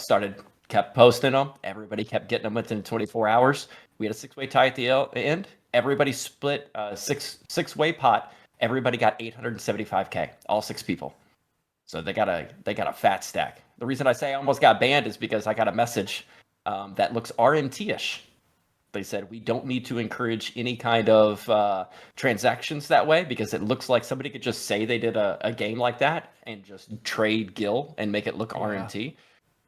kept posting them. Everybody kept getting them within 24 hours. We had a 6-way tie at the end. Everybody split a six-way pot. Everybody got 875K, all 6 people. So they got a fat stack. The reason I say I almost got banned is because I got a message that looks RMT-ish. They said we don't need to encourage any kind of transactions that way because it looks like somebody could just say they did a game like that and just trade Gil and make it look RMT.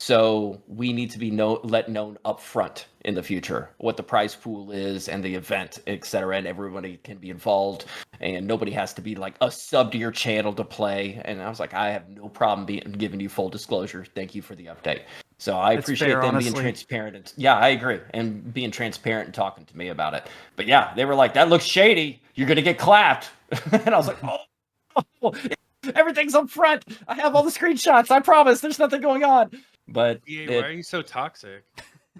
So we need to be let known up front in the future what the prize pool is and the event, etc. And everybody can be involved and nobody has to be like a sub to your channel to play. And I was like, I have no problem giving you full disclosure. Thank you for the update. So I appreciate them being transparent. I agree. And being transparent and talking to me about it. But yeah, they were like, that looks shady. You're going to get clapped. And I was like, oh, everything's up front. I have all the screenshots. I promise there's nothing going on. But why are you so toxic?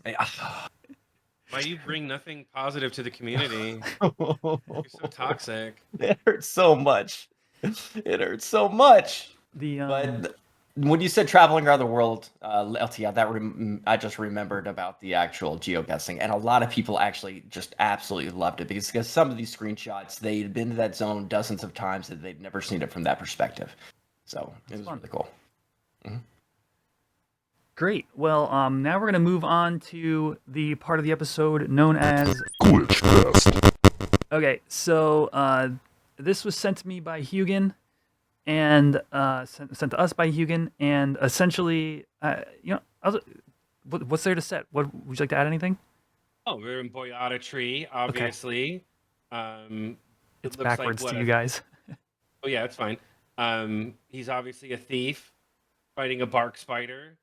Why you bring nothing positive to the community? You're so toxic. It hurts so much. It hurts so much. But when you said traveling around the world, LT, I just remembered about the actual geoguessing, and a lot of people actually just absolutely loved it because some of these screenshots, they'd been to that zone dozens of times and they'd never seen it from that perspective. So it was really cool. Mm-hmm. Great. Well, now we're going to move on to the part of the episode known as Glitch Test. Okay, so this was sent to me by Hugin, and sent to us by Hugin, and essentially, what's there to set? Would you like to add anything? Oh, we're in Boyata Tree, obviously. It's looks backwards like, to you guys. Oh yeah, it's fine. He's obviously a thief fighting a bark spider.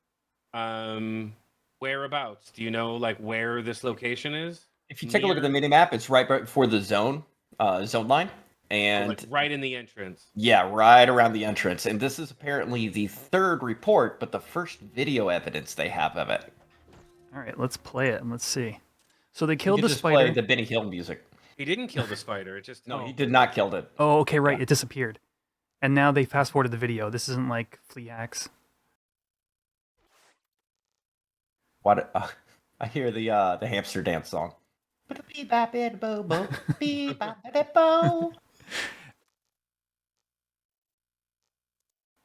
Whereabouts? Do you know like where this location is? If you take a look at the mini map, it's right before the zone line, and like right in the entrance. yeah, right around the entrance. And this is apparently the third report, but the first video evidence they have of it. All right, let's play it and let's see. So they You killed could the just spider. play the Benny Hill music. He didn't kill the spider. It just No, he did not kill it. Oh, okay, right. Yeah. It disappeared. And now they fast forwarded the video. This isn't like flea hacks. What? I hear the hamster dance song.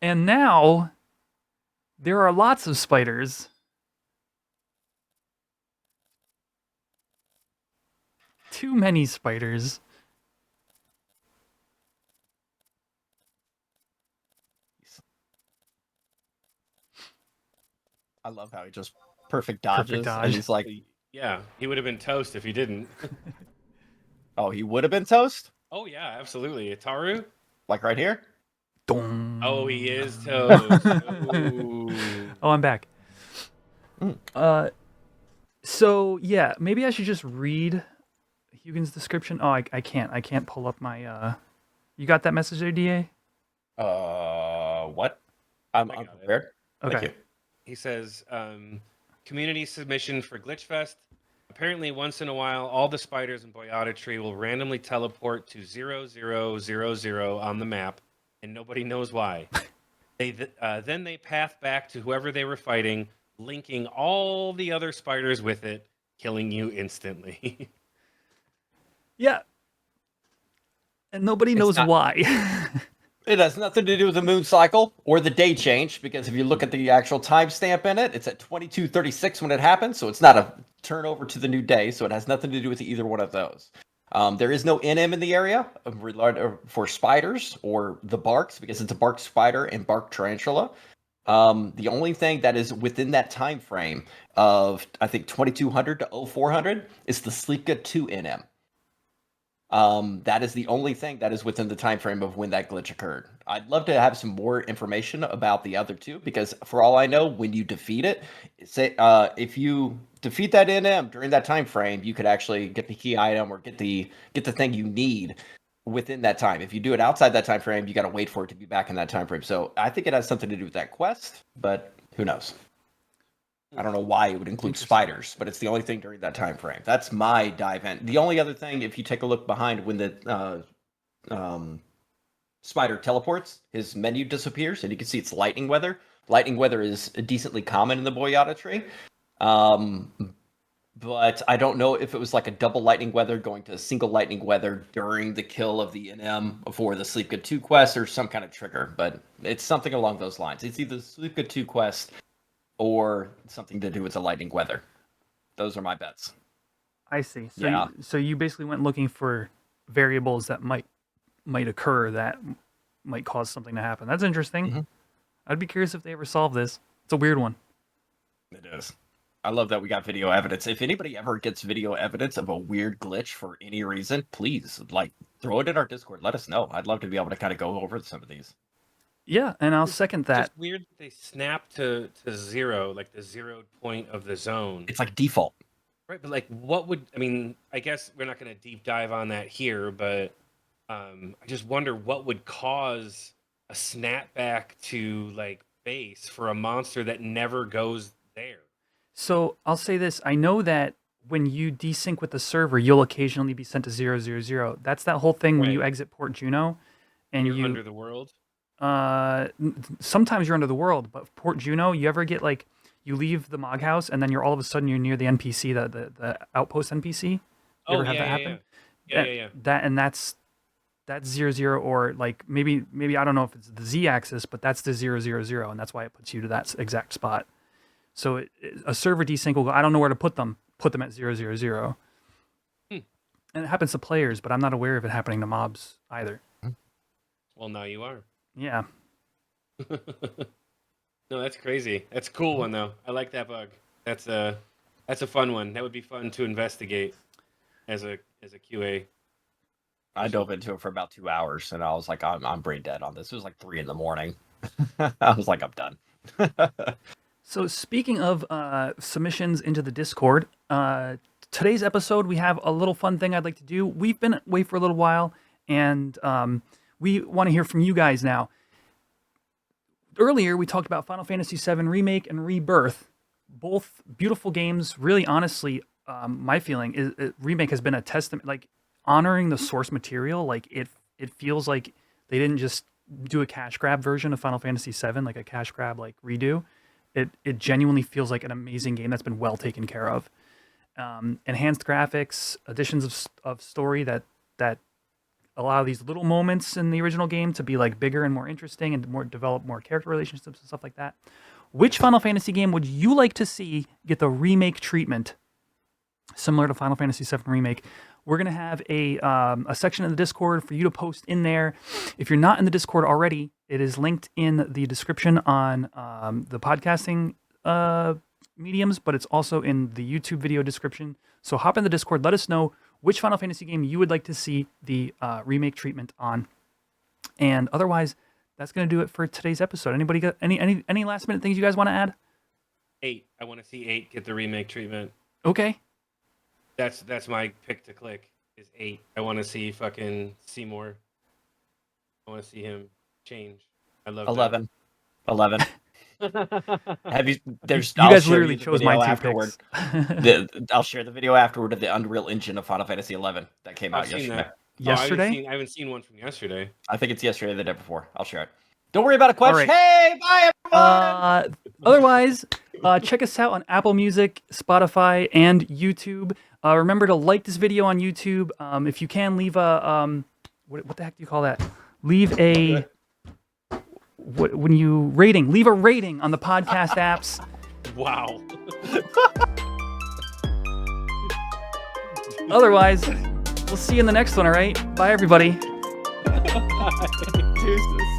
And now there are lots of spiders. Too many spiders. I love how he just perfect dodges. dodge. And he's like, yeah, he would have been toast if he didn't. oh, he would have been toast? Oh yeah, absolutely. Ataru? Like right here? Dong. Oh, he is toast. Ooh. Oh, I'm back. So yeah, maybe I should just read Hugin's description. Oh, I can't. I can't pull up my. You got that message there, DA? What? I'm got it. unprepared. Okay. Thank you. He says, community submission for Glitchfest. Apparently, once in a while, all the spiders in Boyata Tree will randomly teleport to 0000 on the map, and nobody knows why. Then they path back to whoever they were fighting, linking all the other spiders with it, killing you instantly. Yeah. And nobody knows not- why. It has nothing to do with the moon cycle or the day change, because if you look at the actual timestamp in it, it's at 22:36 when it happens, so it's not a turnover to the new day, so it has nothing to do with either one of those. There is no NM in the area for spiders or the barks, because it's a bark spider and bark tarantula. The only thing that is within that time frame of, I think, 2200 to 0400 is the Sleepka 2 NM. That is the only thing that is within the time frame of when that glitch occurred. I'd love to have some more information about the other two, because for all I know, when you defeat it, say if you defeat that NM during that time frame, you could actually get the key item or get the thing you need within that time. If you do it outside that time frame, you got to wait for it to be back in that time frame. So I think it has something to do with that quest, but who knows? I don't know why it would include spiders, but it's the only thing during that time frame. That's my dive in. The only other thing, if you take a look behind when the spider teleports, his menu disappears, and you can see it's lightning weather. Lightning weather is decently common in the Boyata tree, but I don't know if it was like a double lightning weather going to a single lightning weather during the kill of the NM for the Sleepka 2 quest or some kind of trigger, but it's something along those lines. It's either the Sleepka 2 quest or something to do with the lightning weather. Those are my bets. I see. So Yeah. so you basically went looking for variables that might occur that might cause something to happen. That's interesting. Mhm. I'd be curious if they ever solve this. It's a weird one. It is. I love that we got video evidence. If anybody ever gets video evidence of a weird glitch for any reason, please throw it in our Discord. Let us know. I'd love to be able to kind of go over some of these. Yeah, and I'll second that. Just weird that they snap to zero, like the zeroed point of the zone. It's like default. Right, but like what would, I mean, I guess we're not going to deep dive on that here, but I just wonder what would cause a snapback to like base for a monster that never goes there. So I'll say this. I know that when you desync with the server, you'll occasionally be sent to 000. That's that whole thing when you Right. exit Port Juno and You're you under the world. sometimes you're under the world, but Port Juno, you ever get like you leave the Mog House and then you're all of a sudden you're near the NPC, the outpost NPC. You ever have that happen? Yeah. That's 0 or like maybe I don't know if it's the Z axis, but that's the 000, and that's why it puts you to that exact spot. So a server desync will go, I don't know where to put them at 000. And it happens to players, but I'm not aware of it happening to mobs either. Well, now you are. Yeah. No, that's crazy. That's a cool one though. I like that bug. That's a fun one. That would be fun to investigate as a QA. I dove into it for about 2 hours, and I was like, I'm brain dead on this. It was like 3 a.m. I was like, I'm done. So speaking of submissions into the Discord, today's episode we have a little fun thing I'd like to do. We've been away for a little while, and we want to hear from you guys now. Earlier we talked about Final Fantasy VII Remake and Rebirth, both beautiful games. Really, honestly, my feeling is Remake has been a testament, like honoring the source material. Like it feels like they didn't just do a cash grab version of Final Fantasy VII, like a cash grab like redo. It genuinely feels like an amazing game that's been well taken care of. Enhanced graphics, additions of story that allow these little moments in the original game to be like bigger and more interesting and develop more character relationships and stuff like that. Which Final Fantasy game would you like to see get the remake treatment similar to Final Fantasy VII Remake? We're going to have a section in the Discord for you to post in there. If you're not in the Discord already, it is linked in the description on the podcasting mediums, but it's also in the YouTube video description. So hop in the Discord, let us know which Final Fantasy game you would like to see the remake treatment on. And otherwise, that's going to do it for today's episode. Anybody got any last minute things you guys want to add? 8. I want to see 8 get the remake treatment. Okay. That's my pick to click is 8. I want to see fucking Seymour. I want to see him change. I love 11. 11. Have you? There's. You guys literally chose my 2 picks. I'll share the video afterward of the Unreal Engine of Final Fantasy 11 that came out yesterday. Yesterday? I haven't seen one from yesterday. I think it's yesterday or the day before. I'll share it. Don't worry about it, Quetch. Right. Hey, bye everyone. Otherwise, check us out on Apple Music, Spotify, and YouTube. Remember to like this video on YouTube. If you can, leave a what the heck do you call that? Leave a leave a rating on the podcast apps. Wow. Otherwise, we'll see you in the next one. All right. Bye, everybody. Deuces.